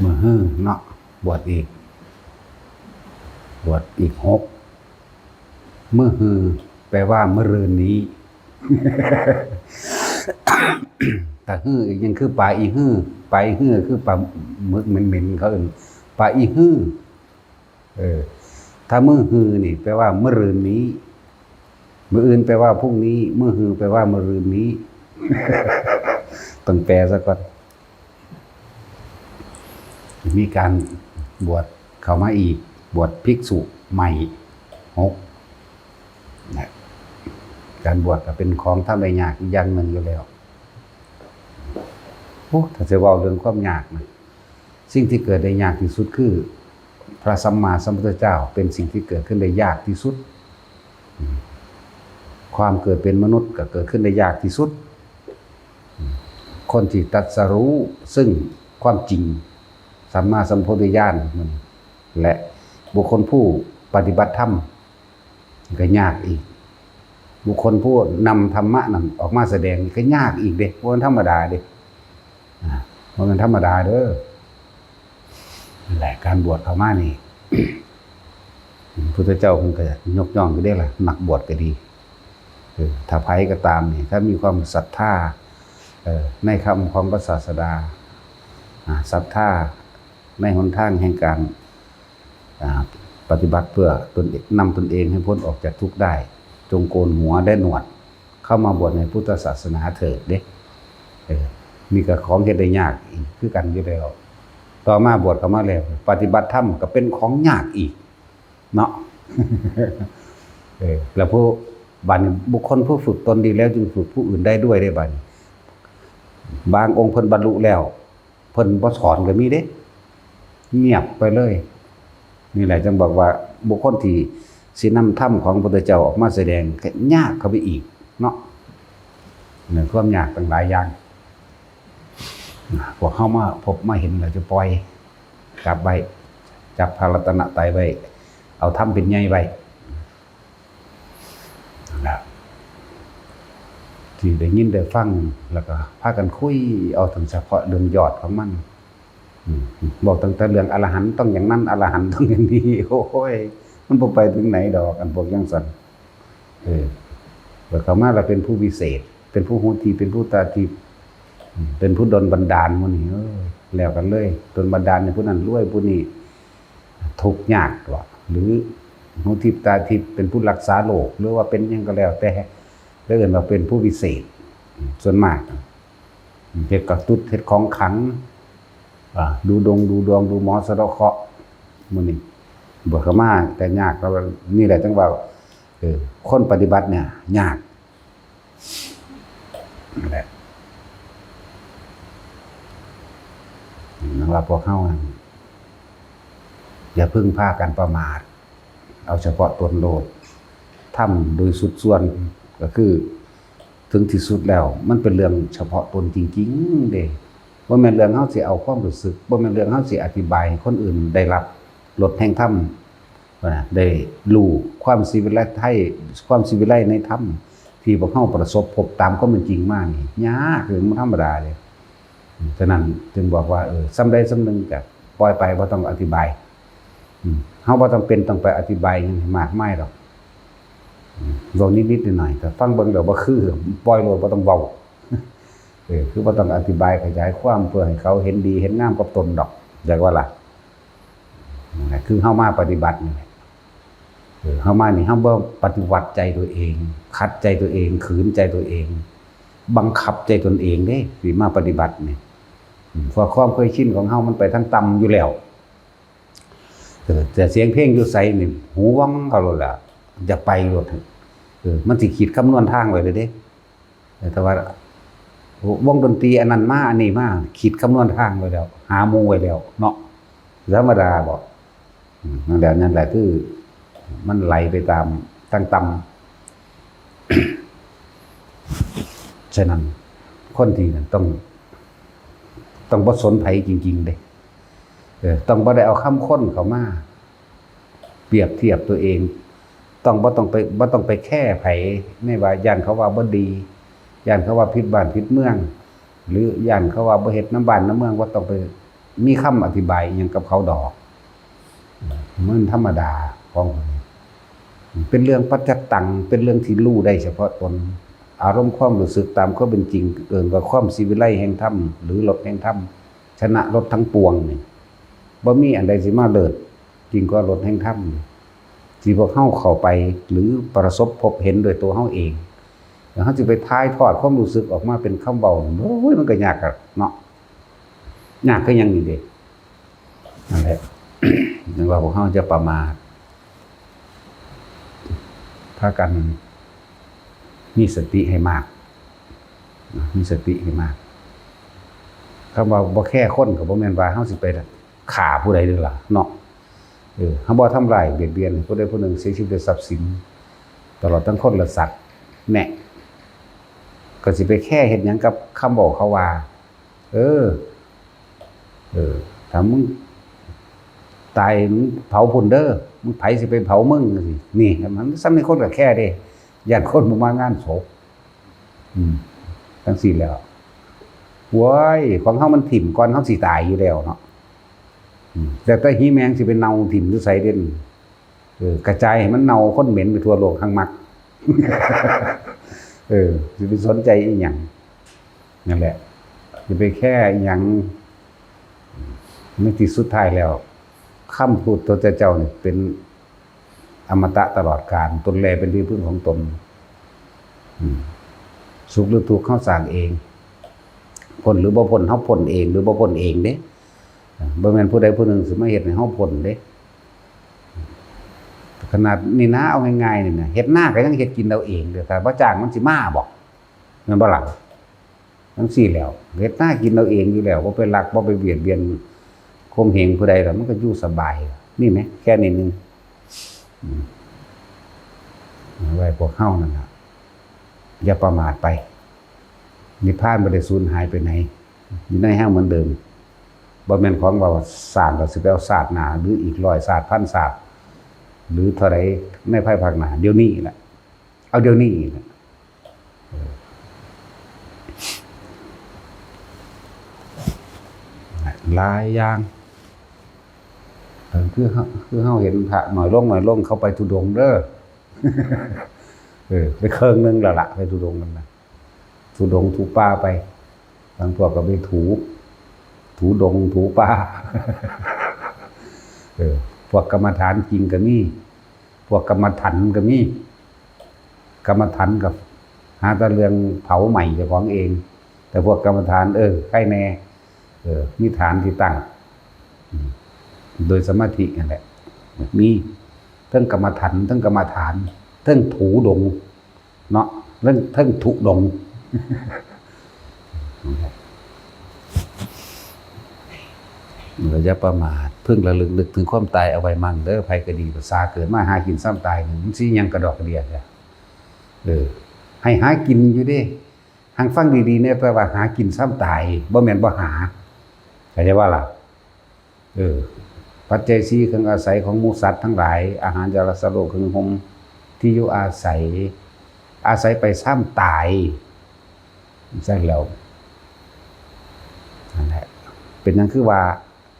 มือฮื้อเนาะบวชอีก6มือฮื้อแปลว่าเมื่อรืนนี้ แต่ฮื้ออีกยังคือปลาอีฮื้อคือปลาหมึกเหม็นๆเขาเอื่นปลาอีฮื้อถ้ามือฮื้อนี่แปลว่าเมื่อรืนนี้มื้ออื่นแปลว่าพรุ่งนี้มื้อฮื้อแปลว่าเมื่อรืนนี้ ต้องแปลซะก่อนมีการบวชเข้ามาอีกบวชภิกษุใหม่6นะการบวชก็เป็นของทำได้ยากอีกอย่างหนึ่งอยู่แล้วถ้าจะเว้าเรื่องความยากนะสิ่งที่เกิดได้ยากที่สุดคือพระสัมมาสัมพุทธเจ้าเป็นสิ่งที่เกิดขึ้นได้ยากที่สุดความเกิดเป็นมนุษย์ก็เกิดขึ้นได้ยากที่สุดคนที่ตรัสรู้ซึ่งความจริงสัมมาสัมโพธิญาณและบุคคลผู้ปฏิบัติธรรมก็ยากอีกบุคคลผู้นำธรรมะนั้นออกมาแสดงก็ยากอีกเด้เพราะมันธรรมดาเด้เพราะมันธรรมดาเด้อนั่นแหละการบวชเข้ามานี่ พุทธเจ้าคงจะยกย่องอยู่ได้ล่ะนักบวชก็ดีถ้าไผก็ตามนี่ถ้ามีความศรัทธาในคำของพระศาสดาศรัทธาในหนทางแห่งการปฏิบัติเพื่อตนเองนำตนเองให้พ้นออกจากทุกข์ได้จงโกนหัวได้หนวดเข้ามาบวชในพุทธศาสนาเถิดเด้มีกับของเฮ็ดได้ยากอีกคือกันอยู่แล้วต่อมาบวชเข้ามาแล้วปฏิบัติธรรมก็เป็นของยากอีกเนาะ แล้วผู้บัดบุคคลผู้ฝึกตนดีแล้วจึงฝึกผู้อื่นได้ด้วยได้บัดบางองค์เพิ่นบรรลุแล้วเพิ่นบ่สอนก็มีเด้เงียบไปเลยนี่แหละจึงบอกว่าบุคคลที่สินำธรรมของพระพุทธเจ้าออกมาแสดงก็ยากเข้าไปอีกเนาะเนี่ยความยากต่างหลายอย่างพวกเฮามาพบมาเห็นแล้วจะปล่อยกลับไว้จับพระรัตนตรัยไว้เอาธรรมเป็นใหญ่ไว้นะที่ได้ยินได้ฟังแล้วก็พากันคุยเอาถึงเฉพาะเรื่องยอดของมันบอกตั้งแต่เรื่องอรหันต์ต้องอย่างนั้นอรหันต์ต้องอย่างนี้โอ้ยมันบ่ไปถึงไหนดอกอันพวกยังสั่นแล้วเขามาเราเป็นผู้วิเศษเป็นผู้หูทิพย์เป็นผู้ตาทิพย์เป็นผู้ดลบันดาลมื้อนี้แล้วกันเลยดลบันดาลในผู้นั้นรวยผู้นี้ทุกข์ยากหรอหรือหูทิพย์ตาทิพย์เป็นผู้รักษาโลกหรือว่าเป็นยังก็แล้วแต่แล้วเอิ้นว่าเป็นผู้วิเศษส่วนมากเฮ็ดกระตุ้นเฮ็ดของขังดูดวงดูหมอสะเดาะเคราะห์มื้อนี้บวชเข้ามาแต่ยากแล้วนี่แหละจังว่าคนปฏิบัติเนี่ยยากนั่นแหละนั่นว่าพวกเฮาอย่าพึ่งพากันประมาทเอาเฉพาะตนโลดทำโดยสุดส่วนก็คือถึงที่สุดแล้วมันเป็นเรื่องเฉพาะตนจริงๆเด้บ่แม่นเรื่องเฮาสิเอาความรู้สึกบ่แม่นเรื่องเฮาสิอธิบายให้คนอื่นได้รับรสแห่งธรรมได้รู้ความศิวิไลในธรรมที่พวกเฮาประสบพบตามความเป็นจริงมานี่ยากคือมันธรรมดาเลยฉะนั้นจึงบอกว่าซ้ำใดซ้ำหนึ่งก็ปล่อยไปบ่ต้องอธิบายเฮาบ่ต้องไปอธิบายหยังมากมายหรอกเว้านิดๆหน่อยๆก็ฟังเบิ่งแล้วบ่คือปล่อยโลดบ่ต้องเว้าคือบ่ต้องอธิบายขยายความเพื่อให้เขาเห็นดีเห็นงามกับตนดอกจักว่าล่ะนั่นคือเฮามาปฏิบัตินี่เฮามานี่เฮาบ่ปฏิวัติใจตัวเองขัดใจตัวเองขืนใจตัวเองบังคับใจตนเองเด้สิมาปฏิบัตินี่เพราะความเคยชินของเฮามันไปทางต่ำอยู่แล้วแต่เสียงเพลงอยู่ไสนี่หูวังเอาโลดล่ะจะไปโลดมันสิคิดคำนวณทางไว้เลยเด้แต่ว่าวงดนตรีอันนั้นมาอันนี้มาคิดคำนวณทางไว้แล้วหาหมู่ไว้แล้วเนาะธรรมดาบ่นั่นแหละคือมันไหลไปตามทางต่ำฉะนั้นคนที่ต้องบ่สนไผจริงๆเด้ต้องบ่ได้เอาคำค้นเข้ามาเปรียบเทียบตัวเองบ่ต้องไปแค่ไผไม่ว่าย่านเขาว่าบ่ดีย่านเขาว่าผิดบ้านผิดเมืองหรือย่านเขาว่าบ่เฮ็ดน้ำบ้านน้ำเมืองบ่ต้องไป มีคำอธิบายยังกับเขาดอกมันธรรมดาของเป็นเรื่องปัจจตังเป็นเรื่องที่รู้ได้เฉพาะตนอารมณ์ความรู้สึกตามความเป็นจริงเกินกว่าความสิวิไลแห่งธรรมหรือลดแห่งธรรมชนะลดทั้งปวงนี่บ่มีอันใดสิมาเลิศจริงก็ลดแห่งธรรมที่พวกเฮาเข้าไปหรือประสบพบเห็นโดยตัวเฮาเองแล้วเฮาสิไปท้ายทอดความรู้สึกออกมาเป็นคำเว้าโอ้ยมันก็ยากอะเนาะยากก็ยังนี่เด้นั่นแหละ นึกว่าพวกเฮาจะประมาทพากันมีสติให้มากมีสติให้มากคำว่าบ่แค่คนก็บ่แม่นว่าเฮาสิไปฆ่าผู้ใดเด้อล่ะเนาะเฮาบ่ทำร้ายเบียดเบียนผู้ใดผู้หนึ่งเสียชีวิตด้วยทรัพย์สินตลอดทั้งคนและสัตว์แน่ก็สิไปแค่เฮ็ดหยังกับคำบอกเขาว่าถ้ามึงตายมึงเผาพุ่นเด้อมึงไผสิไปเผามึงสินี่มันซ้ำในคนก็แค่เด้ญาติคนบ่มางานศพจังซี่แล้วโว้ยของเฮามันถิ่มก่อนเฮาสิตายอยู่แล้วเนาะแต่หิแมงสิเป็นเน่าถิ่มอยู่ไสเด่นกระจายให้มันเน่าคนเหม็นไปทั่วโลกทั้งมักสิไปสนใจอีหยังนั่นแหละสิไปแค่อีหยังในที่สุดท้ายแล้วคำพูดตัวเจ้าเนี่ยเป็นอมตะตลอดกาลตนแลเป็นที่พึ่งของตนสุขหรือทุกข์เขาสร้างเองพ้นหรือบ่พ้นเขาพ้นเองหรือบ่พ้นเองเด้บ่แม่นผู้ใดผู้หนึ่งสิมาเฮ็ดให้เฮาพ้นเด้ขนาดนี่นะเอาง่ายๆนี่นะเฮ็ดหน้าก็ยังเฮ็ดกินเอาเองเด้อถ้าบ่จ้างมันสิมาบ่แม่นบ่ล่ะจังซี่แล้วเฮ็ดหน้ากินเอาเองอยู่แล้วบ่ไปลักบ่ไปเบียดเบียนข่มเหงผู้ใดแล้วมันก็อยู่สบายนี่แหมแค่นี้นึงไว้พวกเฮานั่นน่ะอย่าประมาทไปนิพพานบ่ได้สูญหายไปไหนอยู่ในห้างเหมือนเดิมบ่แม่นของว่าศาสตร์เราสิไปเอาศาสตร์หน้าหรืออีก100ศาสตร์พันศาสตร์หรือเท่าใดในภายภาคหน้าเดี๋ยวนี้แหละเอาเดี๋ยวนี้แหละหลายอย่างคือเฮาเห็นพระหน่อยลงเขาไปทุดงค์เด้อไปเครื่องนึงแล้วล่ะไปทุดงค์นั่นน่ะทุดงค์ถูป่าไปบางพวกก็ไปถูดงถูป่าพวกกรรมฐานจริงก็มีพวกกรรมฐานก็มีกรรมฐานกับหาแต่เรื่องเผาใหม่เจ้าของเองแต่พวกกรรมฐานใกล้แน่มีฐานที่ตั้งโดยสมาธินั่นแหละมีทั้งกรรมฐานทั้งกรรมฐานทั้งถูดงเนาะทั้งทุดงเราจะประมาทเพิ่งระลึกนึกถึงความตายเอาไว้มั่งเด้อภัยก็ดีภาษาเกิดมาหากินซ้ำตายมันสิยังกระดอกกระเดียดให้หากินอยู่ดิหางฟังดีๆเนี่ยแปลว่าหากินซ้ำตายบ่แม่นบ่หาเข้าใจว่าล่ะปัจจัย4เครื่องอาศัยของหมู่สัตว์ทั้งหลายอาหารยารัสโลกเครื่องห่มที่อยู่อาศัยไปซ้ำตายใช่แล้วนั่นแหละเป็นนั่นคือว่า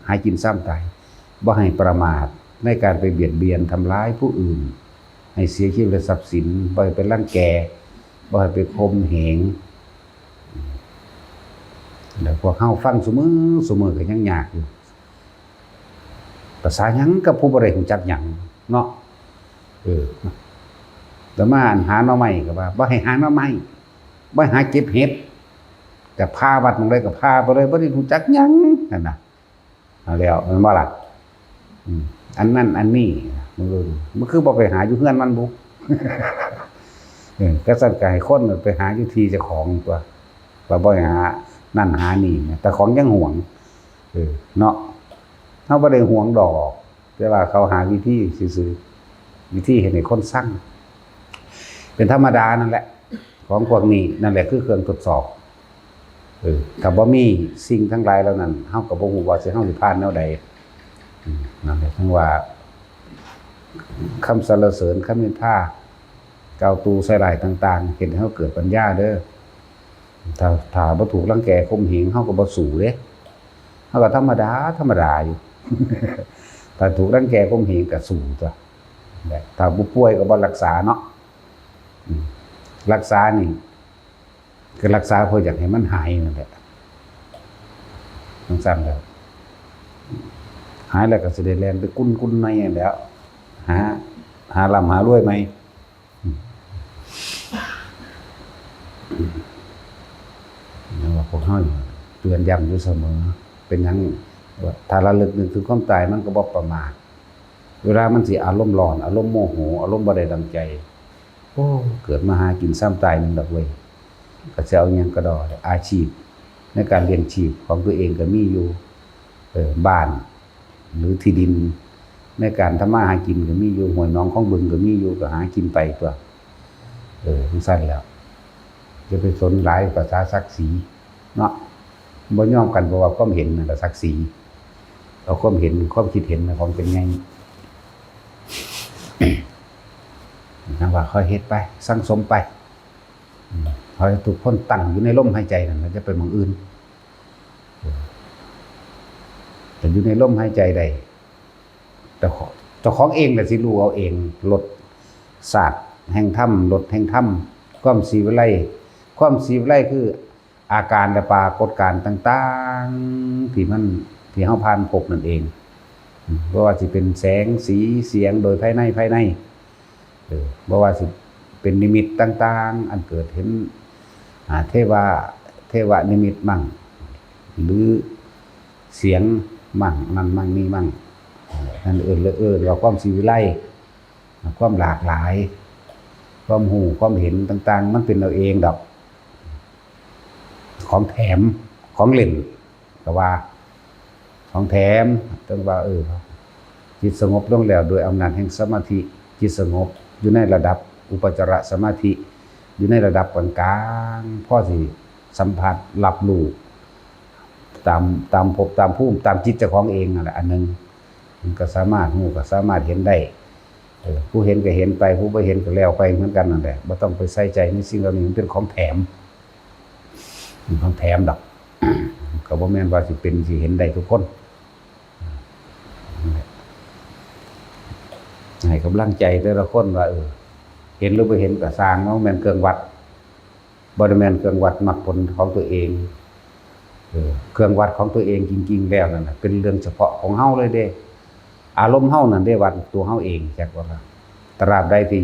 หากินซ้ำตายบ่ให้ประมาทในการไปเบียดเบียนทำร้ายผู้อื่นให้เสียชีวิตและทรัพย์สินบ่ให้ไปรังแกบ่ให้ไปข่มเหงแล้วพวกเฮาฟังเสมอก็ยังยากอยู่ภาษาหยังกับผู้บ่ได้รู้จักหยังเนาะแต่มาหาหน่อไม้ก็ว่าบ่ให้หาหน่อไม้บ่หาเก็บเห็ดแต่พาวัดมองได้ก็พาไปเลยบ่ได้รู้จักหยังนั่นน่ะเอาแล้วแม่นบ่ล่ะอันนั้นอันนี้มันคือบ่ไปหาอยู่เฮือนมันบุก็สั่นก็ให้คนไปหาอยู่ที่เจ้าของตัวว่าบ่หานั่นหานี่แต่ของยังหวงเนาะเฮาบ่ได้หวงดอกแต่ว่าเขาหาวิธีซื่อๆวิธีเฮ็ดให้คนสั่งเป็นธรรมดานั่นแหละของพวกนี้นั่นแหละคือเครื่องทดสอบถ้าบ่มีสิ่งทั้งหลายเหล่านั้นเฮาก็บ่ฮู้ว่าสิเฮาสิผ่านแนวใดนั่นแหละทั้งว่าคำสรรเสริญคำนินทากล่าวตูใส่ร้ายต่างๆเฮ็ดให้เฮาเกิดปัญญาเด้อถ้าบ่ถูกรังแกข่มเหงเฮาก็บ่สู้เด้ เขาก็ธรรมดาอยู่ ถ้าถูกรังแกข่มเหงก็สู้ตัวถ้าผู้ป่วยก็บ่รักษาเนาะรักษานี่คือรักษาเพื่ออยากให้มันหายนั่นแหละสั้นๆแล้วหายแล้วก็สิได้แล่นไปกุ้นในแล้วหาลำหารวยไหมว่าพวกเฮาเตือนย้ำอยู่เสมอเป็นหยังว่าถ้าระลึกนึกถึงความตายมันก็บ่ประมาทเวลามันสิอารมณ์ร้อนอารมณ์โมโหอารมณ์บ่ได้ดังใจโอ้เกิดมาหากินซ้ำตายนึงดอกเว้ยก็จะเอาหยังก็ดออาชีพในการเลี้ยงชีพของตัวเองก็มีอยู่บ้านหรือที่ดินในการทำมาหากินก็มีอยู่ห้วยน้องของบึงก็มีอยู่ก็หากินไปตัวทั้งสั้นแล้วจะไปสนหลายภาษาศักดิ์ศรีเนาะบ่ยอมกันเพราะว่าความเห็นนั่นก็ศักดิ์ศรีเอาความเห็นความคิดเห็นของเป็นไงนั่นว่าค่อยเฮ็ดไปสั่งสมไปขอให้ทุกคนตั้งอยู่ในลมหายใจนั่นมันจะไปมองอื่นแต่อยู่ในลมหายใจใดแต่เจ้าของเองแหละสิรู้เอาเองลดศาสตร์แห่งถ้ำลดแห่งถ้ำความสีวิไลคืออาการและปรากฏการณ์ต่างๆที่เฮาผ่านพบนั่นเองบ่ว่าสิเป็นแสงสีเสียงโดยภายในบ่ว่าสิเป็นนิมิตต่างๆอันเกิดเห็นเทวนิมิตมั่งหรือเสียงมั่งนั่นมั่งนี่มั่งนั่นว่าความสีวิไลความหลากหลายความหูความเห็นต่างๆมันเป็นเราเองดอกของแถมของเล่นก็ว่าของแถมต้องว่าจิตสงบลงแล้วโดยอำนาจแห่งสมาธิจิตสงบอยู่ในระดับอุปจารสมาธิอยู่ในระดับกลางๆพ่อสิสัมผัสรับรู้ตามภพตามภูมิตามจิตเจ้าของเองนั่นแหละอันนึงมันก็สามารถรู้ก็สามารถเห็นได้ผู้เห็นก็เห็นไปผู้ไม่เห็นก็แล้วไปเหมือนกันนั่นแหละบ่ต้องไปใส่ใจในสิ่งเหล่านี้มันเป็นของแถมดอกก็บ่แม่นว่าสิเป็นสิเห็นได้ทุกคนให้กำลังใจแต่ละคนว่าเห็นหรือบ่เห็นก็สร้างเนาะแม่นเครื่องวัดบ่ได้แม่นเครื่องวัดมรรคผลของตัวเองเครื่องวัดของตัวเองจริงๆแล้วนั่นน่ะเป็นเรื่องเฉพาะของเฮาเลยเด้อารมณ์เฮานั่นได้วัดตัวเฮาเองจักว่าตราบใดที่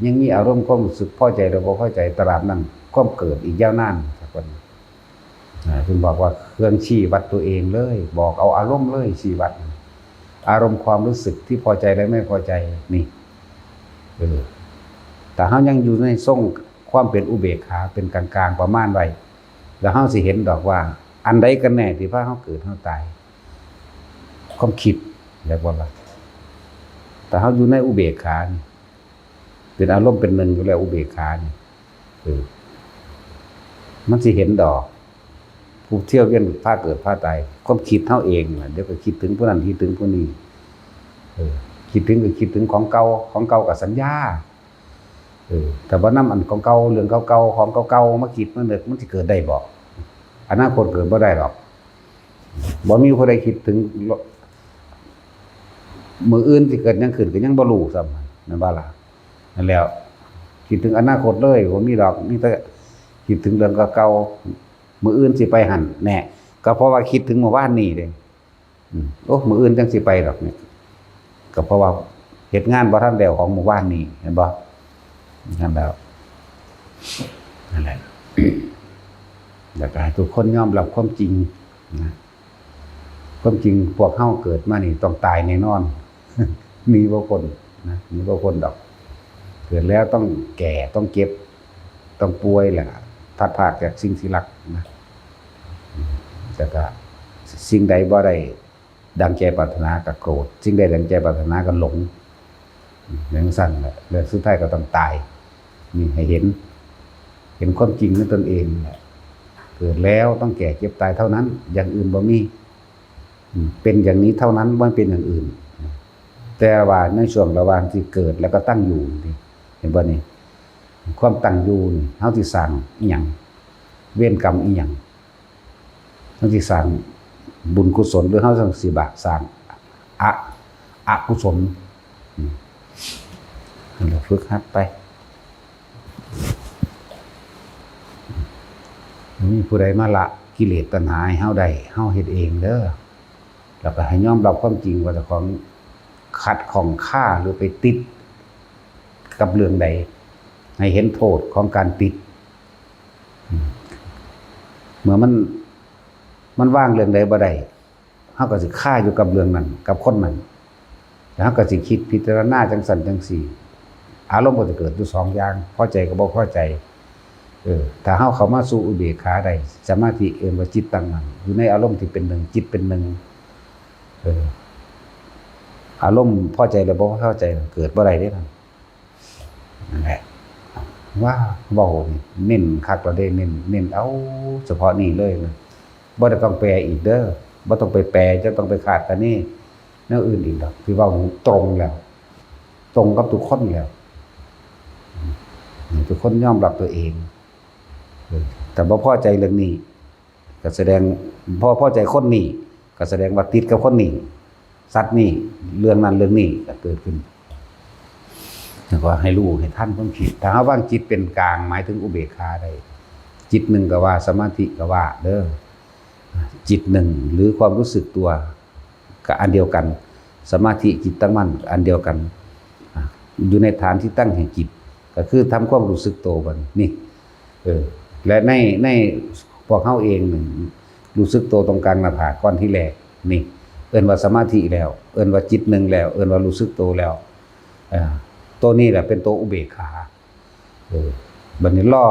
ยังมีอารมณ์ความรู้สึกพอใจหรือบ่พอใจตราบนั้นความเกิดอีกยาวนานจักว่าถึงบอกว่าเครื่องชี้วัดตัวเองเลยบอกเอาอารมณ์เลยชี้วัดอารมณ์ความรู้สึกที่พอใจและไม่พอใจนี่แต่เฮายังอยู่ในทรงความเป็นอุเบกขาเป็นกลางๆประมาณไว้แล้วเฮาสิเห็นดอกว่าอันใดกันแน่ที่พาเฮาเกิดเฮาตายความคิดเรียกว่าอะไรแต่เฮาอยู่ในอุเบกขานี่เป็นอารมณ์เป็นหนึ่งอยู่แล้วอุเบกขานี่มันสิเห็นดอกผู้เที่ยวเวียนพาเกิดพาตายความคิดเฮาเองเดี๋ยวก็คิดถึงผู้นั้นคิดถึงผู้นี้คิดถึงก็คิดถึงของเก่ากับสัญญาแต่ว่านำอันของเก่าเรื่องเก่าๆของเก่าๆมาคิดมันสิเกิดได้บ่อนาคตเกิดบ่ได้หรอกบ่มีผู้ใดคิดถึงมื้ออื่นสิเกิดหยังขึ้นก็ยังบ่รู้ซ้ำนั่นว่าล่ะนั่นแล้วคิดถึงอนาคตเลยบ่มีดอกมีแต่คิดถึงเรื่องเก่าๆมื้ออื่นสิไปหั่นแน่ก็เพราะว่าคิดถึงเมื่อวานนี้เด้โอ้มื้ออื่นจังสิไปดอกนี่ก็เพราะว่าเฮ็ดงานบ่ทันแล้วของเมื่อวานนี้เห็นบ่นั่นแล้วนั่นแหละแล้วก็ให้ทุกคนยอมรับความจริงนะความจริงพวกเฮาเกิดมานี่ต้องตายแน่นอนมีบ่คนนะมีบ่คนดอกเกิดแล้วต้องแก่ต้องเจ็บต้องป่วยแหละพัดพรากจากสิ่งที่รักนะแต่ก็สิ่งใดบ่ได้ดังใจปรารถนาก็โกรธสิ่งใดดังใจปรารถนาก็หลงอย่างสั้นแหละแล้วสุดท้ายก็ต้องตายนี่ให้เห็นความจริงในตนเองแหละเกิดแล้วต้องแก่เจ็บตายเท่านั้นอย่างอื่นบ่มีเป็นอย่างนี้เท่านั้นไม่เป็นอย่างอื่นแต่ว่าในช่วงระหว่างที่เกิดแล้วก็ตั้งอยู่เห็นบ่นี่ความตั้งอยู่นี่เฮาสิสร้างอีหยังเวรกรรมอีหยังเฮาสิสร้าง บุญกุศลหรือเฮาสังสิบะสร้างอกุศลเราฝึกหัดไปมีผู้ใดมาละกิเลสตัณหาให้เฮาได้เฮาเฮ็ดเองเด้อแล้วก็ให้ยอมรับความจริงว่าเจ้าของขัดของฆ่าหรือไปติดกับเรื่องใดให้เห็นโทษของการติดเมื่อมันว่างเรื่องใดบ่ได้เฮาก็สิฆ่าอยู่กับเรื่องนั้นกับคนนั้นแล้วเฮาก็สิคิดพิจารณาจังซั่นจังซี่อารมณ์ก็จะเกิดอยู่2อย่างพอใจกับบ่พอใจถ้าเฮาเข้ามาสู่อุเบกขาได้สมาธิเอิ้นว่าจิตตั้งมั่นอยู่ในอารมณ์ที่เป็นหนึ่งจิตเป็นหนึ่งอารมณ์พอใจหรือบ่พอใจเกิดบ่ได้เด้นั่นแหละว่าเว้านี่เน้นคักแล้วเด้เน้นเอาเฉพาะนี่เลยนะบ่ได้ต้องแปลอีกเด้อบ่ต้องไปแปลจะต้องไปคาดกันนี่แนวอื่นอีกดอกที่เว้าตรงแล้วตรงกับทุกคนแล้วทุกคนยอมรับตัวเองแต่บ่พอใจเรื่องนี้ก็แสดงพอใจคนนี้ก็แสดงว่าติดกับคนนี้สัตว์นี้เรื่องนั้นเรื่องนี้ก็เกิดขึ้นแล้วก็ให้รู้ให้ท่านความคิดถ้าว่างจิตเป็นกลางหมายถึงอุเบกขาได้จิตหนึ่งก็ว่าสมาธิก็ว่าเด้อจิตหนึ่งหรือความรู้สึกตัวก็อันเดียวกันสมาธิจิตตั้งมั่นอันเดียวกันอยู่ในฐานที่ตั้งแห่งจิตก็คือทำความรู้สึกตัวบัดนี่และในพวกเฮาเองรู้สึกตัวตรงกลางหน้าผากก้อนที่แรกนี่เอิ้นว่าสมาธิแล้วเอิ้นว่าจิตหนึ่งแล้วเอิ้นว่ารู้สึกตัวแล้วตัวนี้แหละเป็นตัวอุเบกขาบัดนี้รอ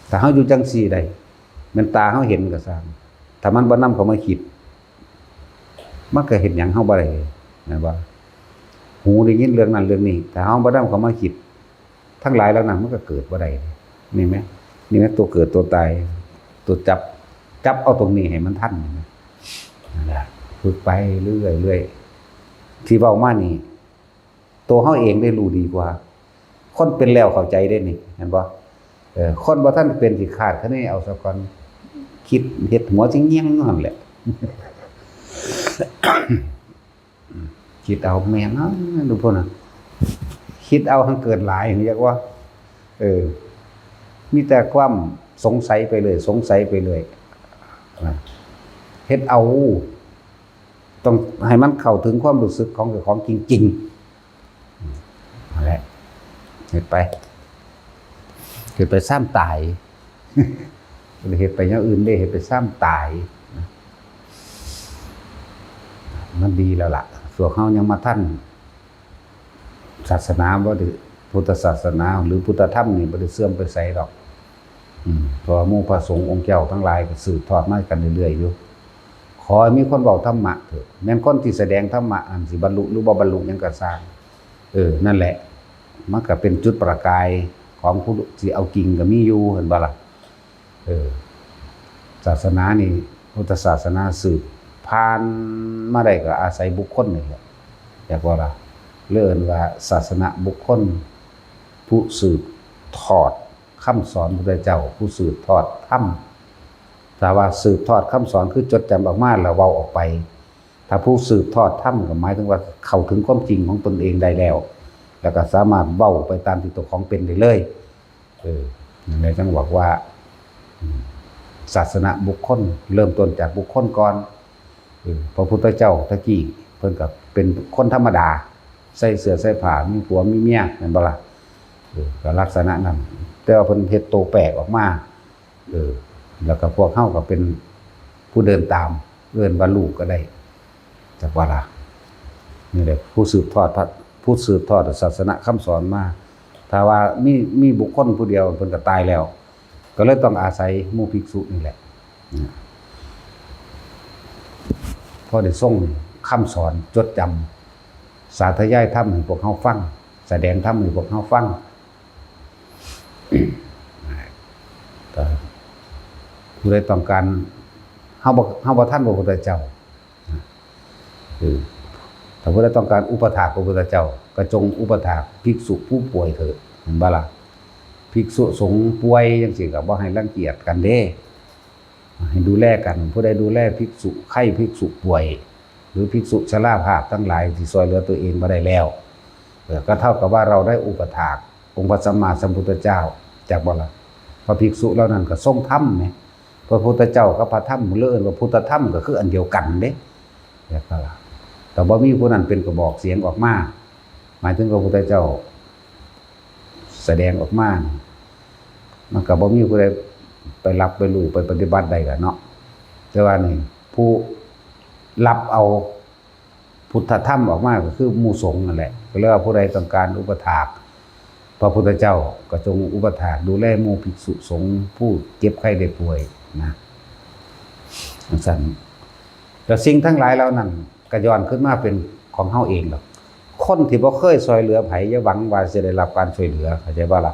ถ้าเฮาอยู่จังซี่ได้มันตาเฮาเห็นก็ซั่นถ้ามันบ่นำเข้ามาคิดมันก็เห็นหยังเฮาบ่ได้นะบ่หูได้ยินเรื่องนั้นเรื่องนี้ถ้าเฮาบ่นำเข้ามาคิดทั้งหลายแล้วนั้นมันก็เกิดบ่ได้นี่แม่ตัวเกิดตัวตายตัวจับเอาตรงนี้ให้มันทันนั่นแหละฝึกไปเรื่อยๆที่เว้ามานี่ตัวเฮาเองได้รู้ดีกว่าคนเป็นแล้วเข้าใจได้นี่เห็นบ่คนบ่ทันเป็นสิคาดคะเนเอาซะก่อนคิดเฮ็ดหัวสิเงียงนั่นแหละ คิดเอาแม่นดูพุ่นน่ะคิดเอาทั้งเกิดหลายเรียกว่ามีแต่ความสงสัยไปเลยสงสัยไปเลยเฮ็ดเอาต้องให้มันเข้าถึงความรู้สึกของเจ้าของจริงๆนั่นแหละเฮ็ดไปซ้ำตายเฮ็ดไปอย่างอื่นได้เฮ็ดไปซ้ำตายมันดีแล้วล่ะส่วนเฮายังมาทันศาสนาบ่ได้พุทธศาสนาหรือพุทธธรรมนี่บ่ได้เสื่อมไปไสดอกเพราะหมู่พระสงฆ์องค์เจ้าทั้งหลายก็สืบทอดมากันเรื่อยๆอยู่ขอให้มีคนเว้าธรรมะเถิดแม่นคนที่แสดงธรรมะอันสิบรรลุหรือบ่บรรลุหยังก็สร้างนั่นแหละมันก็เป็นจุดประกายของผู้ที่เอากิ่งก็มีอยู่เห็นบ่ล่ะศาสนานี่พุทธศาสนาสืบผ่านมาได้ก็อาศัยบุคคลนี่แหละอยากว่าล่ะเรียกว่าศาสนาบุคคลผู้สืบทอดคำสอนพระพุทธเจ้าผู้สืบทอดธรรมถ้าว่าสืบทอดคำสอนคือจดจำออกมาแล้วเว้าออกไปถ้าผู้สืบทอดธรรมก็หมายถึงว่าเข้าถึงความจริงของตนเองได้แล้วก็สามารถเว้าไปตามที่ตัวของเป็นได้เลยในจังบอกว่าศาสนาบุคคลเริ่มต้นจากบุคคลก่อนพระพุทธเจ้าตะกี้เพิ่นก็เป็นคนธรรมดาใส่เสื้อใส่ผ้ามีผัวมีเมียแม่นบ่ล่ะก็ลักษณะนั้นแต่ว่าเพิ่นเฮ็ดโตแปลกออกมาแล้วก็พวกเฮาก็เป็นผู้เดินตามเอิ้นว่าลูกก็ได้จักว่าล่ะนี่แหละผู้สืบทอดศาสนาคำสอนมาถ้าว่ามีบุคคลผู้เดียวเพิ่นก็ตายแล้วก็เลยต้องอาศัยหมู่ภิกษุนี่แหละพอได้ส่งคำสอนจดจำสาธยายธรรมให้พวกเฮาฟังแสดงธรรมให้พวกเฮาฟังผู้ใดต้องการเฮาบ่ทันพระพุทธเจ้าถ้าผู้ใดต้องการอุปถากพระพุทธเจ้าก็จงอุปถากภิกษุผู้ป่วยเถิดเห็นบ่ล่ะภิกษุสงฆ์ป่วยจังซี่ก็บ่ให้รังเกียจกันเด้ ให้ดูแลกันผู้ใดดูแลภิกษุไข้ภิกษุป่วย หรือภิกษุชราภาพทั้งหลายที่ซอยเหลือตัวเองมาได้แล้วก็เท่ากับว่าเราได้อุปถากองค์พระสัมมาสัมพุทธเจ้าจากบ่ล่ะพระภิกษุเหล่านั้นก็ทรงธรรมเนี่ยพระพุทธเจ้ากับพระธรรมเลื่อนว่าพุทธธรรมก็คืออันเดียวกันเด้แบบนั้นล่ะแต่บ่มีผู้นั้นเป็นกระบอกเสียงออกมาหมายถึงพระพุทธเจ้าแสดงออกมามันก็บ่มีผู้ใดไปรับไปรู้ไปปฏิบัติได้กันเนาะแต่ว่านี่ผู้รับเอาพุทธธรรมออกมาก็คือหมู่สงฆ์นั่นแหละก็เรียกว่าผู้ใดต้องการอุปถากพระพุทธเจ้าก็จงอุปถากดูแลหมู่ภิกษุสงฆ์ผู้เจ็บไข้ได้ป่วยนะสั่นแต่สิ่งทั้งหลายเหล่านั้นก็ย้อนขึ้นมาเป็นของเฮาเองหรอกคนที่บ่เคยช่วยเหลือไผอย่าหวังว่าจะได้รับการช่วยเหลือเข้าใจบ่ล่ะ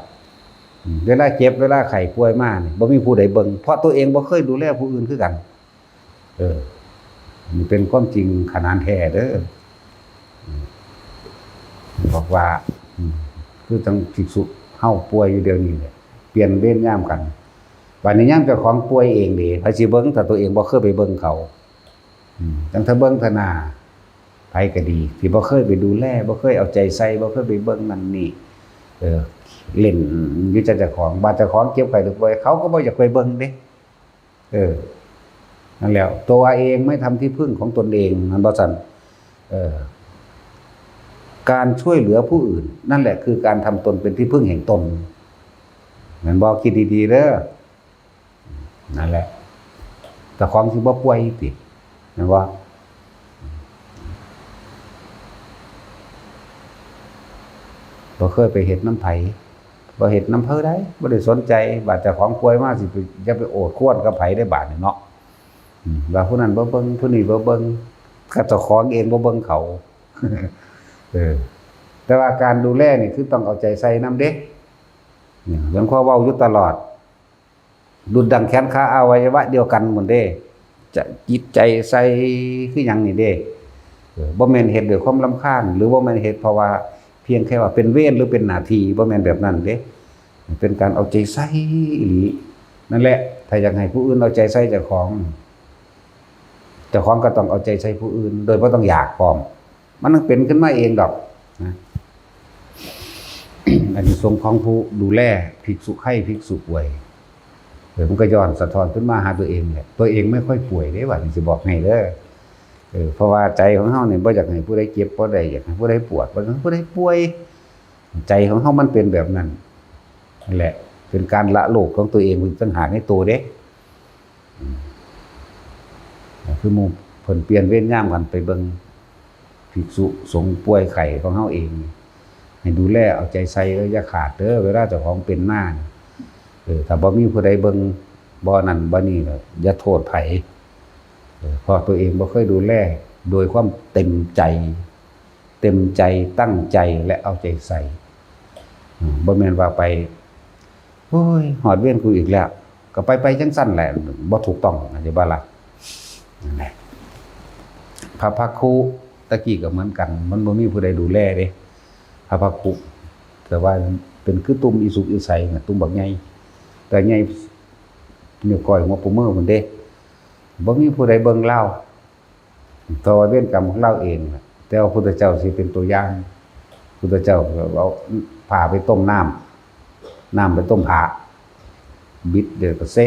เวลาเจ็บเวลาไข้ป่วยมานี่บ่มีผู้ใดเบิ่งเพราะตัวเองบ่เคยดูแลผู้อื่นคือกันนี่เป็นความจริงขนาดแท้เด้อบอกว่าคือต้องภิกษุเฮาป่วยอยู่เดี๋ยวนี้เนี่ยเปลี่ยนเวรยามกันบัดนี้ยามเจ้าของป่วยเองดิไผสิเบิ่งถ้าตัวเองบ่เคยไปเบิ่งเขาจังถ้าเบิ่งธนาไผก็ดีที่บ่เคยไปดูแลบ่เคยเอาใจใส่บ่เคยไปเบิ่งนั่นนี่เล่นอยู่เจ้าของบาดเจ้าของเจ็บไข้หรือป่วยเขาก็บ่อยากไปเบิ่งเด้นั่นแหละตัวเองไม่ทำที่พึ่งของตนเองนั่นบ่ซั่นการช่วยเหลือผู้อื่นนั่นแหละคือการทำตนเป็นที่พึ่งแห่งตนแม่นบ่คิดดีๆเด้อนั่นแหละแต่ของสิบ่ป่วยติแม่นบ่บ่เคยไปเฮ็ดน้ำไผบ่เฮ็ดน้ำเพิ่นได้บ่ได้สนใจบาดเจ้าของป่วยมาสิไปอย่าไปโอดครวญกับไผได้บาดนี่เนาะว่าผู้นั้นบ่เบิ่งผู้นี้บ่เบิ่งก็เจ้าของเองบ่เบิ่งเขาแต่ว่าการดูแลนี่คือต้องเอาใจใส่นำเด้หลวงพ่อเว้าอยู่ตลอดดุจดังแขนขาอวัยวะเดียวกันหมดเด้จะจิตใจใส่คือหยังนี่เด้บ่แม่นเฮ็ดด้วยความรำคาญหรือบ่แม่นเฮ็ดเพราะว่าเพียงแค่ว่าเป็นเวรหรือเป็นหน้าที่บ่แม่นแบบนั้นเด้เป็นการเอาใจใส่อีหลีนั่นแหละถ้าอยากให้ผู้อื่นเอาใจใส่เจ้าของก็ต้องเอาใจใส่ผู้อื่นโดยบ่ต้องอยากพร้อมมันต้องเป็นขึ้นมาเองดอกนะ อันนี้ทรงของผู้ดูแลภิกษุไข้ภิกษุป่วยมันก็ย้อนสะท้อนขึ้นมาหาตัวเองแหละตัวเองไม่ค่อยป่วยเด้ว่าสิบอกให้เด้อเพราะว่าใจของเฮาเนี่ยบ่อยากให้ผู้ใดเจ็บบ่ได้อยากให้ผู้ใดปวดบ่อยากให้ผู้ใดป่วยใจของเฮามันเป็นแบบนั้นนั่นแหละเป็นการละโลกของตัวเองต่างหากในตัวเด้คือหมู่เพิ่นเปลี่ยนเวรยามกันไปเบิ่งภิกษุสงฆ์ป่วยไข้ของเฮาเองให้ดูแลเอาใจใส่อย่าขาดเด้อเวลาเจ้าของเป็นมาถ้าบ่มีผู้ใดเบิ่งบ่นั่นบ่นี่อย่าโทษไผเพราะตัวเองบ่เคยดูแลโดยความเต็มใจตั้งใจและเอาใจใส่บ่แม่นว่าไปโอ้ยหอดเวียนกูอีกแล้วก็ไปจังซั่นแหละบ่ถูกต้องเข้าใจบ่ล่ะนั่นแหละพระภักคุตะกี้ก็เหมือนกันมันบ่มีผู้ใดดูแลเด้พระภักคุแต่ว่าเป็นคือตุ่มอีสุกอีใสน่ะตุ่มบักใหญ่แต่ใหญ่นิ้วก้อยหัวปูมือมันเด้บ่มีผู้ใดเบิ่งเล่าต่อเวรกรรมของเราเองแต่ว่าพุทธเจ้าสิเป็นตัวอย่างพุทธเจ้าเอาผ้าไปต้มน้ำไปต้มผ้าบิดเดี๋ยวก็เซ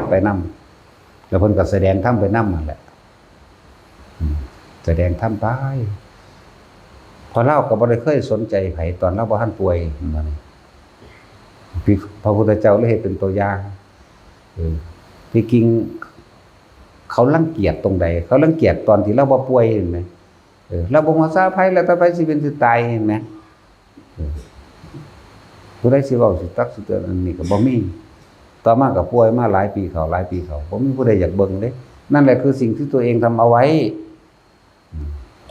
ไปน้ำแล้วเพิ่นก็แสดงธรรมไปน้ำนั่นแหละแสดงธรรมไปพอเล่าก็บ่ได้เคยสนใจไผตอนเล่าบ่ทันป่วยนั่นพระพุทธเจ้าเลยเฮ็ดเป็นตัวอย่างที่จริงเขารังเกียจตรงใดเขารังเกียจตอนที่เราบ่ป่วยเห็นไหมเราบ่ฮู้ซาไผแล้วต่อไปสิเป็นสิตายเห็นไหมผู้ใดสิเว้าสิตักสิเตือนอันนี้ก็บ่มีต่อมาก็ป่วยมาหลายปีเขาบ่มีผู้ใดอยากเบิ่งเด้นั่นแหละคือสิ่งที่ตัวเองทำเอาไว้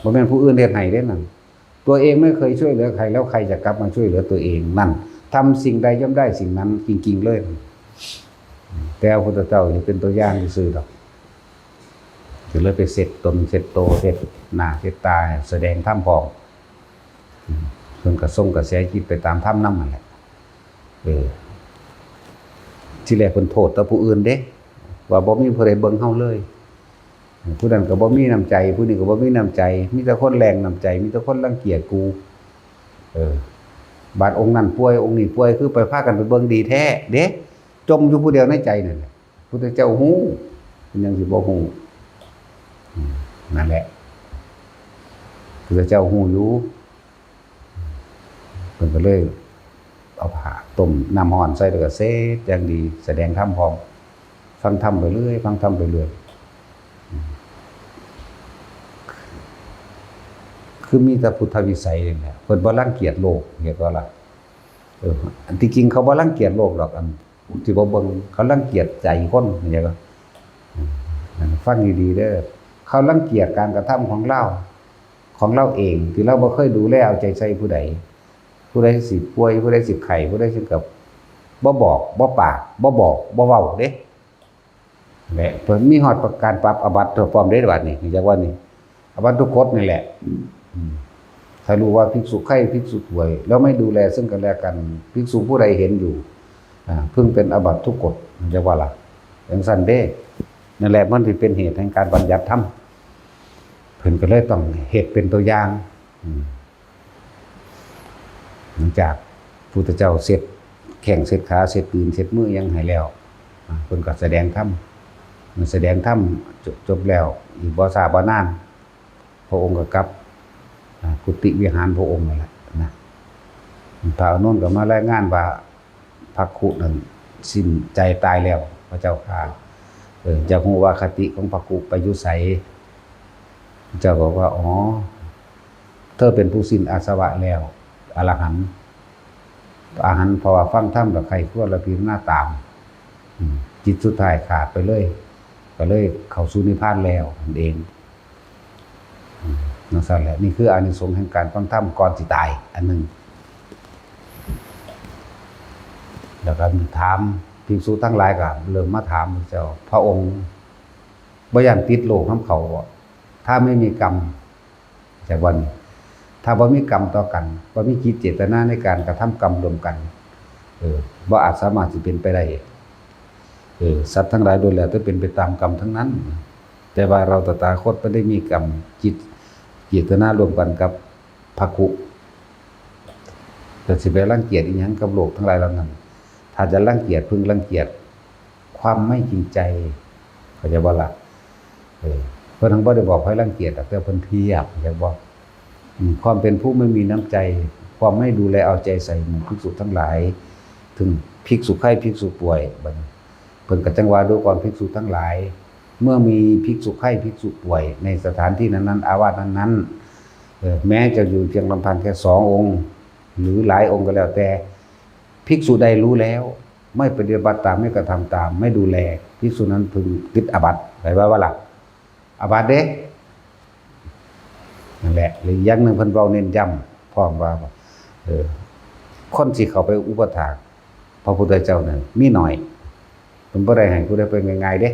บ่แม่นผู้อื่นเฮ็ดให้เด้นั่นตัวเองไม่เคยช่วยเหลือใครแล้วใครจะกลับมาช่วยเหลือตัวเองนั่นทำสิ่งใดย่อมได้สิ่งนั้นจริงๆเลยแต่พระพุทธเจ้าจะเป็นตัวอย่างซื่อๆดอกจะเลยไปเสร็จตนเสร็จโตเสร็จหน้าเสร็จตาแสดงธรรมพร้อมเพิ่นก็ส่งกระแสจิตไปตามธรรมนำนั่นแหละที่แรกเพิ่นโทษแต่ผู้อื่นเด้ ว่าบ่มีผู้ใดเบิ่งเฮาเลยผู้นั้นก็บ่มีน้ำใจผู้นี้ก็บ่มีน้ำใจมีแต่คนแรงน้ำใจมีแต่คนรังเกียจกูบาดองค์นั้นป่วยองค์นี้ป่วยคือไปพากันไปเบิ่งดีแท้เด้จมอยู่ผู้เดียวในใจนั่นแหละพุทธเจ้าฮู้เป็นยังสิบ่ฮู้นั่นแหละพุทธเจ้าฮู้อยู่เพิ่นก็เลยเอาผ้าต้มน้ำร้อนใส่แล้วก็เสร็จอย่างดีแสดงธรรมพร้อมฟังธรรมไปเรื่อยฟังธรรมไปเรื่อยคือมีแต่พุทธวิสัยนี่แหละเพิ่นบ่รังเกียจโลกเฮ็ดว่าล่ะอันที่จริงเขาบ่รังเกียจโลกหรอกอันที่บ่เบิ่งเขารังเกียจใจคนอย่างเงี้ยก็ฟังดีๆเด้อเขารังเกียจการกระทำของเราเองที่เราบ่เคยดูแลเอาใจใส่ผู้ใดสิป่วยผู้ใดสิไข้ผู้ใดสิกับบ่บอกบ่ปากบ่บอกบ่เว้าเด้แหละเพิ่นมีฮอดประการปรับอาบัติพร้อมเด้บัดนี้จักว่านี่อาบัติทุกกฎนี่แหละถ้ารู้ว่าภิกษุไข้ภิกษุป่วยแล้วไม่ดูแลซึ่งกันและกันภิกษุผู้ใดเห็นอยู่เพิ่งเป็นอาบัติทุกกฎจักว่าล่ะจังซั่นเด้นั่นแหละมันสิเป็นเหตุแห่งการบัญญัติธรรมเพิ่นก็เลยต้องเฮ็ดเป็นตัวอย่างหลังจากพุทธเจ้าเสร็จแข้งเสร็จขาเสร็จตีนเสร็จมือยังให้แล้วเพิ่นก็แสดงธรรมมันแสดงธรรมจบแล้วอีกบ่ช้าบ่นานพระองค์ก็กลับกุฏิวิหารพระองค์นั่นแหละนะพระอานนท์ก็มารายงานว่าภักขุนั้นสิ้นใจตายแล้วพระเจ้าค่ะจะฮู้ว่าคติของภักขุไปอยู่ไสเจ้าบอกว่าอ๋อเธอเป็นผู้สิ้นอาสวะแล้วอรหันต์เพราะว่าฟังธรรมแล้วใครควรละพิจารณาตามจิตสุดท้ายขาดไปเลยก็เลยเข้าสู่นิพพานแล้วนั่นเองนั่นแหละนี่คืออานิสงส์แห่งการฟังธรรมก่อนสิตายอันหนึ่งแล้วก็ถามภิกษุทั้งหลายก็เริ่มมาถามเจ้าพระองค์บ่ย่านติดโลกนำเขาถ้าไม่มีกรรมจากวันถ้าบ่มีกรรมต่อกันบ่มีจิตเจตนาในการกระทำกรรมรวมกันบ่อาจสามารถสิเป็นไปได้สัตว์ทั้งหลายโดยแล้วจะเป็นไปตามกรรมทั้งนั้นแต่ว่าเราตถาคตบ่ได้มีกรรมจิตเจตนารวมกันกับภักขุแต่สิไปรังเกียจอีหยังกับโลกทั้งหลายเหล่านั้นถ้าจะรังเกียจพึงรังเกียจความไม่จริงใจเข้าใจบ่ล่ะเพิ่นทั้งบ่ได้บอกให้รังเกียจแต่เพิ่นเทียบอยากบอกความเป็นผู้ไม่มีน้ำใจความไม่ดูแลเอาใจใส่หมู่ภิกษุทั้งหลายถึงภิกษุไข้ภิกษุป่วยบัดนี้เพิ่นก็จังว่าดูก่อนภิกษุทั้งหลายเมื่อมีภิกษุไข้ภิกษุป่วยในสถานที่นั้นๆอาวาสนั้นๆแม้จะอยู่เพียงลำพังแค่2องค์หรือหลายองค์ก็แล้วแต่ภิกษุใดรู้แล้วไม่ปฏิบัติตามไม่กระทำตามไม่ดูแลภิกษุนั้นพึงติดอาบัติหมายว่าล่ะอาบัติเด้นั่นแหละหรืออย่างหนึ่งเพิ่นเว้าเน้นย้ำพร้อมว่าคนสิเข้าไปอุปถากพระพุทธเจ้านั่นมีน้อยเพิ่นบ่ได้ให้ผู้ใดไปง่ายๆเด้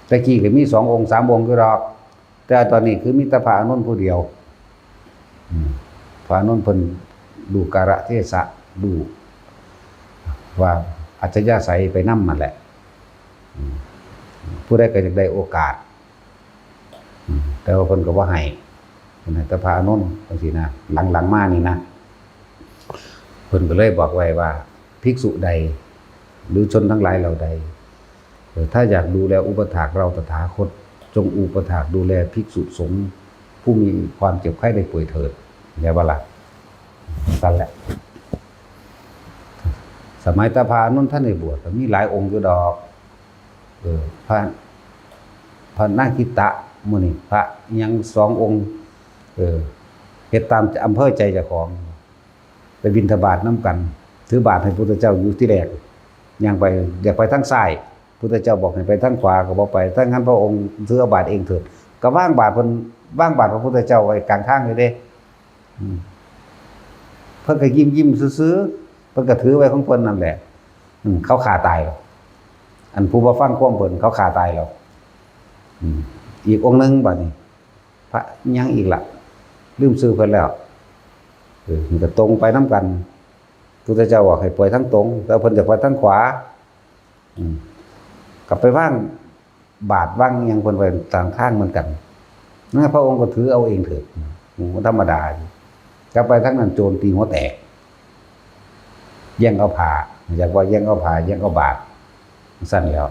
แต่กี้ก็มี2องค์3องค์คือดอกแต่ตอนนี้คือมีแต่พระอานนท์ผู้เดียวพระอานนท์เพิ่นดูกาลเทศะดูว่าอัจฉริยะใสไปนำนั่นแหละผู้ใดก็อยากได้โอกาสแต่ว่าเพิ่นก็บ่ให้เพิ่นให้แต่พระอานนท์จังซี่นะหลังๆมานี่นะเพิ่นก็เลยบอกไว้ว่าภิกษุใดหรือชนทั้งหลายเหล่าใดถ้าอยากดูแลอุปถากเราตถาคตจงอุปถากดูแลภิกษุสงฆ์ผู้มีความเจ็บไข้ได้ป่วยเถิดอย่าว่าล่ะนั่นแหละสมัยตาพานุ่นท่านได้บวชมีหลายองค์อยู่ดอกพระนาคิตะมื้อนี้พระยัง2องค์เฮ็ดตามอำเภอใจเจ้าของไปบิณฑบาตนำกันถือบาตรให้พุทธเจ้าอยู่ที่แรกย่างไปอยากไปทางซ้ายพุทธเจ้าบอกให้ไปทางขวาก็บ่ไปถ้างั้นพระองค์ถือบาตรเองเถิดก็วางบาตรเพิ่นวางบาตรพระพุทธเจ้าไว้กลางทางเลยเด้เพิ่นก็ยิ้มๆซื่อๆเพิ่นก็ถือไว้ของเพิ่นนั่นแหละเขาฆ่าตายแล้วอันผู้บ่ฟังความเพิ่นเขาฆ่าตายแล้วอีกองค์นึงบัดนี้พระยังอีกล่ะลืมชื่อเพิ่นแล้วมันก็ตรงไปนำกันพุทธเจ้าบอกให้ปล่อยทั้งตรงแต่เพิ่นจะปล่อยทั้งขวา กลับไปว่างบาทว่างยังคนไปต่างข้างเหมือนกันนะพระองค์ก็ถือเอาเองเถิดมันธรรมดากลับไปทั้งนั้นโจรตีหัวแตกแย่งเอาผ่าอยากว่าแย่งเอาผ่าแย่งเอาบาทสั้นแล้ว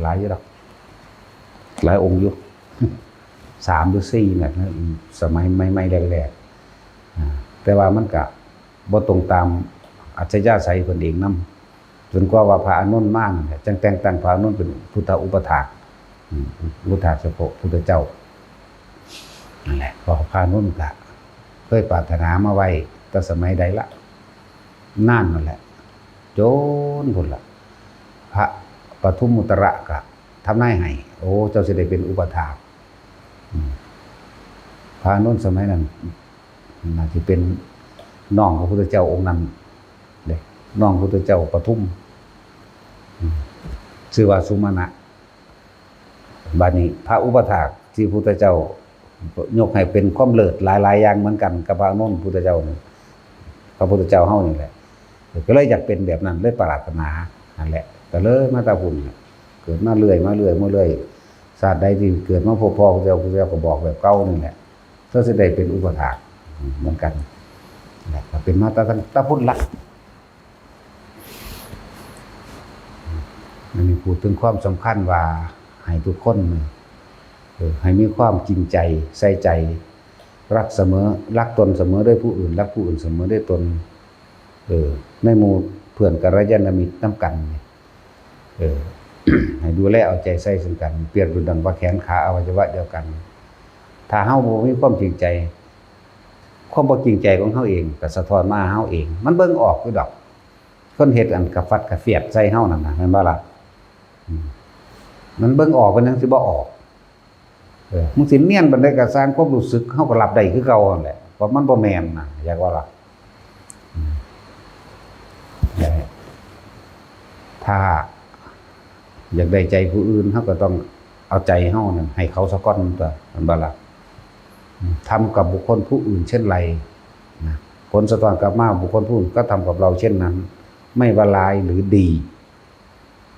หลายอยู่หรอกหลายองค์อยู่3 หรือ 4เนี่ยสมัยไม่แรกๆแต่ว่ามันก็บ่ตรงตามอัจฉริยะใสเพิ่นเองนำจนกว่าพระอานนท์มาเนี่ยจังแต่งตั้งพระอานนท์เป็นพุทธอุปถากอุปถากเฉพาะพุทธเจ้านั่นแหละพอพระอานนท์ก็เคยปรารถนามาไว้แต่สมัยใดละนานนั่นแหละโจนพุ่นละพระปทุมมุตระก็ทำนายให้โอ้เจ้าสิได้เป็นอุปถากพระอานนท์สมัยนั้นน่าจะเป็นน้องพระพุทธเจ้าองค์นั้นเด้น้องพระพุทธเจ้าปทุมชื่อว่าสุมาณะบัดนี้พระอุปถากที่พระพุทธเจ้ายกให้เป็นความเลิศหลายๆอย่างเหมือนกันกับพระอานนท์พุทธเจ้าพระพุทธเจ้าเฮานี่แหละก็เลยอยากเป็นแบบนั้นเลยปรารถนานั่นแหละก็เลยมาตาพุ่นเกิดมาเรื่อยศาสตร์ใดที่เกิดมาพบพ่อพระเจ้าก็บอกแบบเก่านี่แหละเพื่อจะได้เป็นอุปถากเหมือนกันแหละก็เป็นมาตาพุ่นละมันมีพูดถึงความสำคัญว่าให้ทุกคนให้มีความจริงใจใส่ใจรักเสมอรักตนเสมอด้วยผู้อื่นรักผู้อื่นเสมอด้วยตนในหมู่เพื่อนกัลยาณมิตรนำกันให้ดูแลเอาใจใส่ซึ่งกันเปรียบดุจดังว่าแขนขาอวัยวะเดียวกันถ้าเฮาบ่มีความจริงใจความบ่จริงใจของเฮาเองก็สะท้อนมาเฮาเองมันเบิ่งออกอยู่ดอกคนเฮ็ดอันกะฟัดกะเฟียดใส่เฮานั่นน่ะแม่นบ่ล่ะมันเบิ่งออกมันยังสิบ่ออกมึงสิเนียนปานใดก็สร้างความรู้สึกเฮาก็รับได้คือเก่านั่นแหละเพราะมันบ่แม่นน่ะอยากว่าล่ะถ้าอยากได้ใจผู้อื่นเฮาก็ต้องเอาใจเฮานั่นให้เขาซะก่อนตัวมันบ่ล่ะทำกับบุคคลผู้อื่นเช่นไรนะผลสะท้อนกลับมาบุคคลผู้อื่นก็ทำกับเราเช่นนั้นไม่ว่าร้ายหรือดี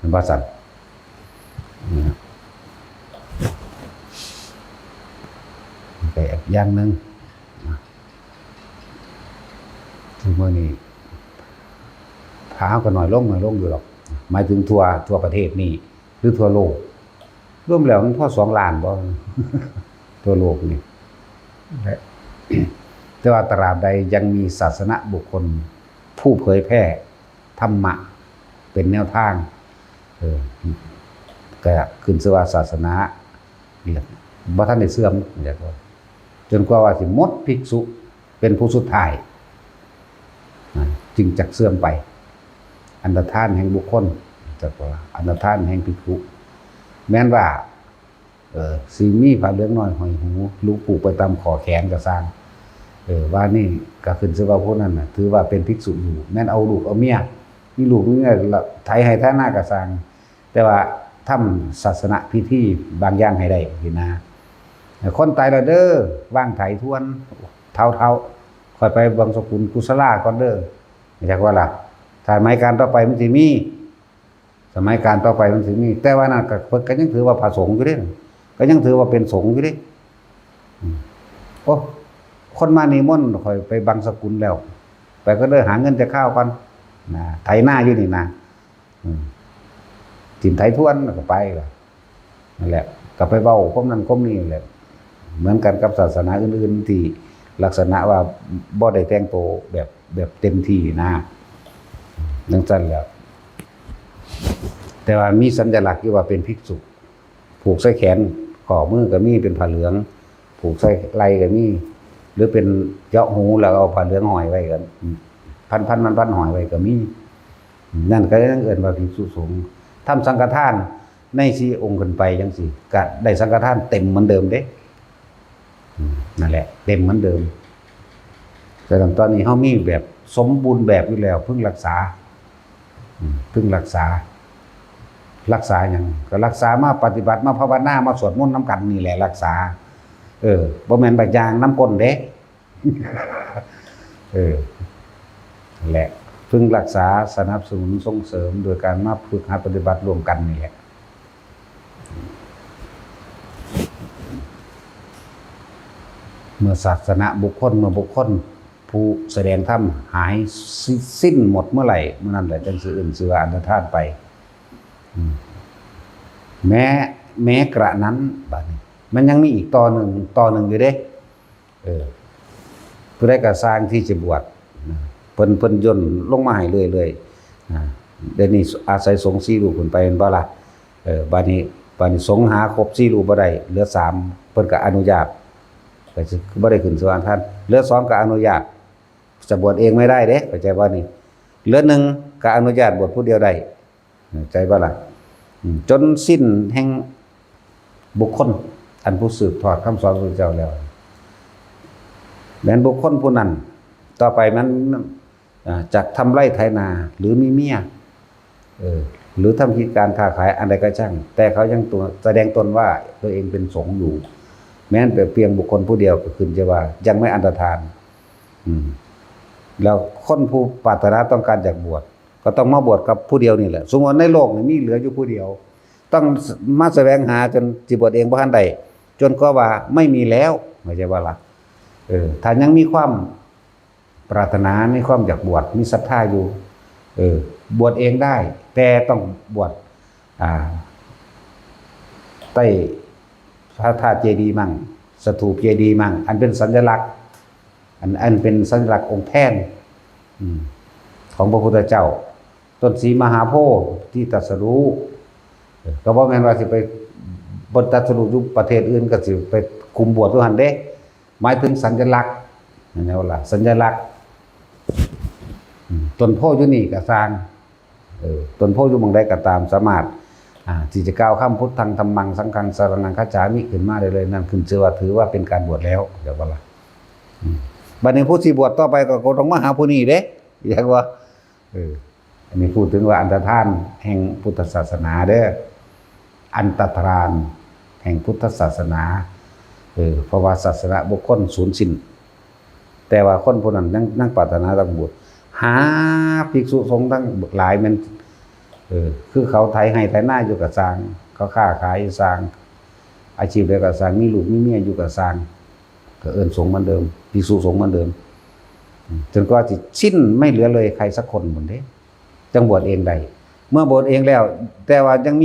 มันว่าซั่นแต่อีกอย่างนึงคือมื้อนี้พาก็น้อยลงอยู่หรอกหมายถึงทั่วประเทศนี่หรือทั่วโลกรวมแล้วมันพอ2 ล้านบ่ทั่วโลกนี่แต่ว่าตราบใดยังมีศาสนบุคคลผู้เผยแพร่ธรรมะเป็นแนวทางก็ขึ้นชื่อว่าศาสนาเนี่ยบ่ทันได้เสื่อมอยากว่าจนกว่าสิหมดภิกษุเป็นผู้สุดท้ายจึงจักเสื่อมไปอันตรธานแห่งบุคคลจักว่าอันตรธานแห่งภิกษุแม้นว่าสิมีผ้าเหลืองน้อยห้อยหูลูกผูกไปตามขอแขนก็สร้างว่านี่ก็ขึ้นชื่อว่าพวกนั้นน่ะถือว่าเป็นภิกษุอยู่แม้นเอาลูกเอาเมียมีลูกมีเมียไถให้ท่าหน้าก็สร้างแต่ว่าทำศาสนาพิธีบางอย่างให้ได้พี่นะคนตายแล้วเด้อว่างไถทวนเท้าค่อยไปบังสกุลกุศลาก่อนเด้ออยากว่าล่ะสมัยการต่อไปมันสิมีสมัยการต่อไปมันสิมีแต่ว่านั่นก็ยังถือว่าพระสงฆ์อยู่เด้ก็ยังถือว่าเป็นสงฆ์อยู่เด้โอ้คนมานิมนต์ค่อยไปบังสกุลแล้วไปก็เด้อหาเงินจะข้าวก่อนนะไถหน้าอยู่นี่นะถิ่นไถทวนก็ไปนั่นแหละก็ไปเว้าพวกนั้นพวกนี้แหละเหมือนกันกับศาสนาอื่นๆที่ลักษณะว่าบ่ได้แต่งตัวแบบเต็มที่นะจังซั่นแล้วแต่ว่ามีสัญลักษณ์ที่ว่าเป็นภิกษุผูกใส่แขนข้อมือก็มีเป็นผ้าเหลืองผูกใส่ไหล่ก็มีหรือเป็นเจาะหูแล้วเอาผ้าเหลืองห้อยไว้กันพันห้อยไว้ก็มีนั่นก็ยังเอิ้นว่าภิกษุสงฆ์ทำสังฆทานใน4 องค์ขึ้นไปจังซี่ก็ได้สังฆทานเต็มเหมือนเดิมเด้นั่นแหละเต็มเหมือนเดิมแต่ตอนนี้เฮามีแบบสมบูรณ์แบบอยู่แล้วเพิ่งรักษาหยังก็รักษามาปฏิบัติมาภาวนามาสวดมนต์นำกันนี่แหละรักษาบ่แม่นบักอย่างน้ำก้นเด้นั่นแหละ พึงรักษาสนับสนุนส่งเสริมโดยการมาฝึกหัดปฏิบัติร่วมกันนี่แหละเมื่อศาสนาบุคคลผู้แสดงธรรมหายสิ้นหมดเมื่อไหร่เมื่อนั้นแหละจังสื่ออื่นสื่ออันธานไปแม้กระนั้นบัดนี้มันยังมีอีกต่อหนึ่งอยู่เด้ผู้ได้กระสร้างที่จะบวชเพิ่นย่นลงมาให้เรื่อยๆเดี๋ยวนี้อาศัยสงฆ์4รูปขึ้นไปเป็นบ่ล่ะบัดนี้สงฆ์หาครบ4รูปบ่ได้เหลือ3เพิ่นก็อนุญาตก็สิบ่ได้ขึ้นสวรรค์ท่านเหลือ2ก็อนุญาตจะบวชเองไม่ได้เด้เข้าใจบ่นี่เหลือ1ก็อนุญาตบวชผู้เดียวได้ใจบ่ล่ะจนสิ้นแห่งบุคคลอันผู้สืบทอดคำสอนพระพุทธเจ้าแล้วแม้นบุคคลผู้นั้นต่อไปมันจากทำไร่ไถนาหรือมีเมียหรือทำกิจการค้าขายอันใดก็ช่างแต่เขายังตัวแสดงตนว่าตัวเองเป็นสงฆ์อยู่แม้นเพียงบุคคลผู้เดียวก็ขึ้นจะว่ายังไม่อันตรธานแล้วคนผู้ปรารถนาต้องการอยากบวชก็ต้องมาบวชกับผู้เดียวนี่แหละสมมติในโลกนี้มีเหลืออยู่ผู้เดียวต้องมาแสวงหาจนสิบวชเองบ่ทันใดจนก็ว่าไม่มีแล้วไม่ใช่ว่าล่ะถ้ายังมีความปรารถนามีความอยากบวชมีศรัทธาอยู่บวชเองได้แต่ต้องบวชใต้พระธาตุเจดีย์มั่งสถูปเจดีย์มั่งอันเป็นสัญลักษณ์อันเป็นสัญลักษณ์องค์แท่นของพระพุทธเจ้าต้นศรีมหาโพธิ์ที่ตรัสรู้ก็บ่แม่นว่าสิไปบนตรัสรู้อยู่ประเทศอื่นก็สิไปคุมบวชอยู่หั่นเด้หมายถึงสัญลักษณ์นั่นแหละว่าสัญลักษณ์ต้นโพอยู่นี่ก็สร้างต้นโพอยู่หม้องใดก็ตามสามารถที่จะกล่าวคำพุทธังธัมมังสังฆังสรณังคัจฉามิขึ้นมาได้เลยนั่นขึ้นชื่อว่าถือว่าเป็นการบวชแล้วเดี๋ยวว่าล่ะบัดนี้ผู้สิบวชต่อไปก็ต้องมาหาผู้นี้เด้เรียกว่าอันนี้พูดถึงว่าอันตรธานแห่งพุทธศาสนาเด้ออันตรธานแห่งพุทธศาสนาเพราะว่าศาสนาบุคคลสูญสิ้นแต่ว่าคนผู้นั้นนั่งปรารถนาต้องบวชหาภิกษุสงฆ์ทั้งหลายมันคือเขาไถให้ไถนาอยู่กับสร้างเขาค้าขายสร้างอาชีพเดียวกับสร้างมีลูกมีเมียอยู่กับสร้างก็เอิ้นสงฆ์เหมือนเดิมภิกษุสงฆ์เหมือนเดิมจนกว่าสิสิ้นไม่เหลือเลยใครสักคนบนเด้จังบวชเองได้เมื่อบวชเองแล้วแต่ว่ายัง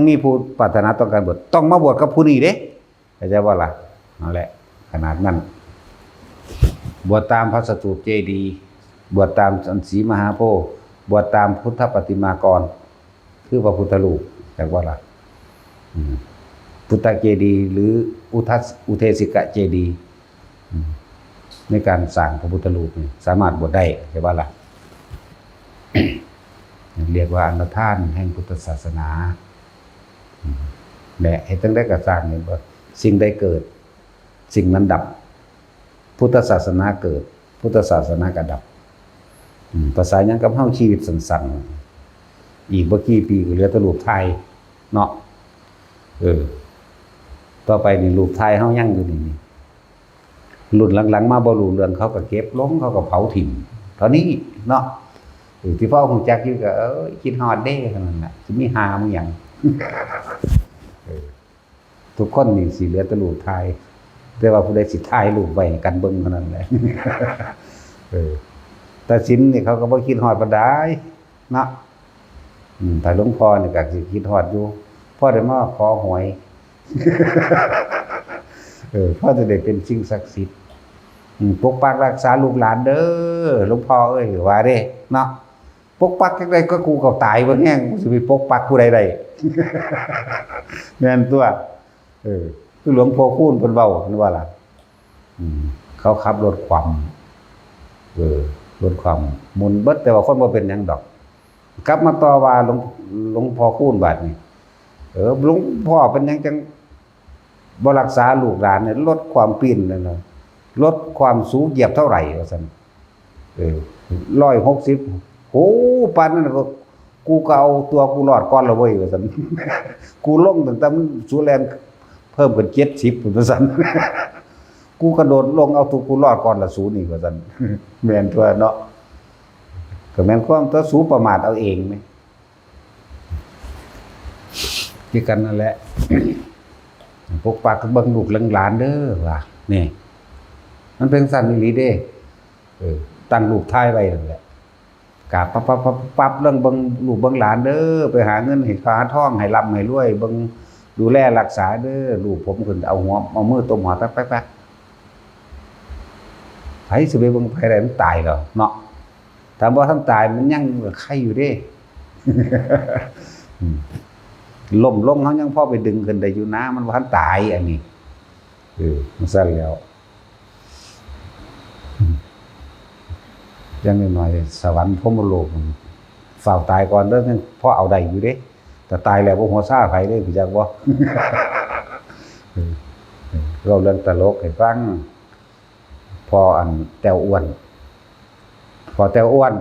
มีผู้ปรารถนาต้องการบวชต้องมาบวชกับผู้นี้เด้เข้าใจว่าล่ะนั่นแหละขนาดนั้นบวชตามพระสถูปเจดีย์บวชตามสันสีมหาโพธิ์บวชตามพุทธปฏิมากรคือพระพุทธรูปจังว่าล่ะพุทธเจดีย์หรืออุเทสิกะเจดีย์ในการสร้างพระพุทธรูปนี่สามารถบวชได้ใช่ป่ะล่ะ เรียกว่าอนุทานแห่งพุทธศาสนาและให้ตั้งได้กระสร้างเนี่ยว่าสิ่งใดเกิดสิ่งนั้นดับพุทธศาสนาเกิดพุทธศาสนาก็ดับภาษายังกับเฮาชีวิตสั้นๆอีกบ่กี่ปีก็เหลือแต่รูปไทยเนาะต่อไปนี่รูปไทยเฮายังอยู่นี่รุ่นหลังๆมาบ่รู้เรื่องเขาก็เก็บลงเขาก็เผาถิ่มเท่านี้เนาะที่พ่อคงจักอยู่ก็คิดฮอดเด้เท่านั้นน่ะสิมีหามึงหยังทุกคนนี่สิเหลือแต่รูปไทยแต่ว่าผู้ใดสิถ่ายรูปไว้ให้กันเบิ่งเท่านั้นแหละแต่ศีลนี่เขาก็บ่คิดฮอดปานใดเนาะถ้าหลวงพ่อนี่ก็สิคิดฮอดอยู่พ่อได้มาขอหวยพ่อจะได้เป็นสิ่งศักดิ์สิทธิ์ปกปักรักษาลูกหลานเด้อหลวงพ่อเอ้ยว่าเด้เนาะปกปักจังได๋ก็กูก็ตายบ่แฮงกูสิไปปกปักผู้ใดได้แม่นตัวคือหลวงพ่อคูณเพิ่นเว้าเพิ่นว่าล่ะเขาขับรถความรถความมุนเบิดแต่ว่าคนบ่เป็นหยังดอกกลับมาต่อว่าหลวงพ่อคูณบาดนี้หลวงพ่อเป็นหยังจังบ่รักษาลูกหลานเนี่ยลดความปีนนั่นน่ะลดความสูงเหยียบเท่าไหร่ว่าซั่น160โหปานนั้นก็กูก็เอาตัวกูรอดก่อนแล้วเว้ยว่าซั่นกูลงตั้งแต่มันสูแลนเพิ่มเป็น70ว่าซั่นกูกระโดดลงเอาตัวกูรอดก่อนละสูนี่ว่าซั่นแม่นตัวเนาะ ก็แม่นความตัวสูประมาทเอาเองไหมที่กันนั่นแหละ ปกปักเบิ่งลูกหลานเด้อว่านี่มันเป็นสันนิริเด้ตั้งลูกท้ายไว้นั่นแหละกราบปั๊บเรื่องเบิ่งลูกเบิ่งหลานเด้อไปหาเงินให้หาทองให้ร่ำให้รวยเบิ่งดูแลรักษาเด้อลูกผมขึ้นเอาหัวเอามือตบหัวแป๊กไผสิไปเบิ่งไผได้มันตายแล้วเนาะถามว่าท่านตายมันยังไข่อยู่เด้ล้มลงเขายังพอไปดึงขึ้นได้อยู่นะมันว่าท่านตายอันนี้มันสั่นแล้วยังหน่อยสวรรค์พรหมโลกฝ่าวตายก่อนเด้อนั่นพอเอาได้อยู่เด้แต่ตายแล้วบ่หัวซ่าไผเด้พี่จักบ่เราเรื่องตลกให้ฟังพออันแต้วอ้วนพอแต้วอ้วน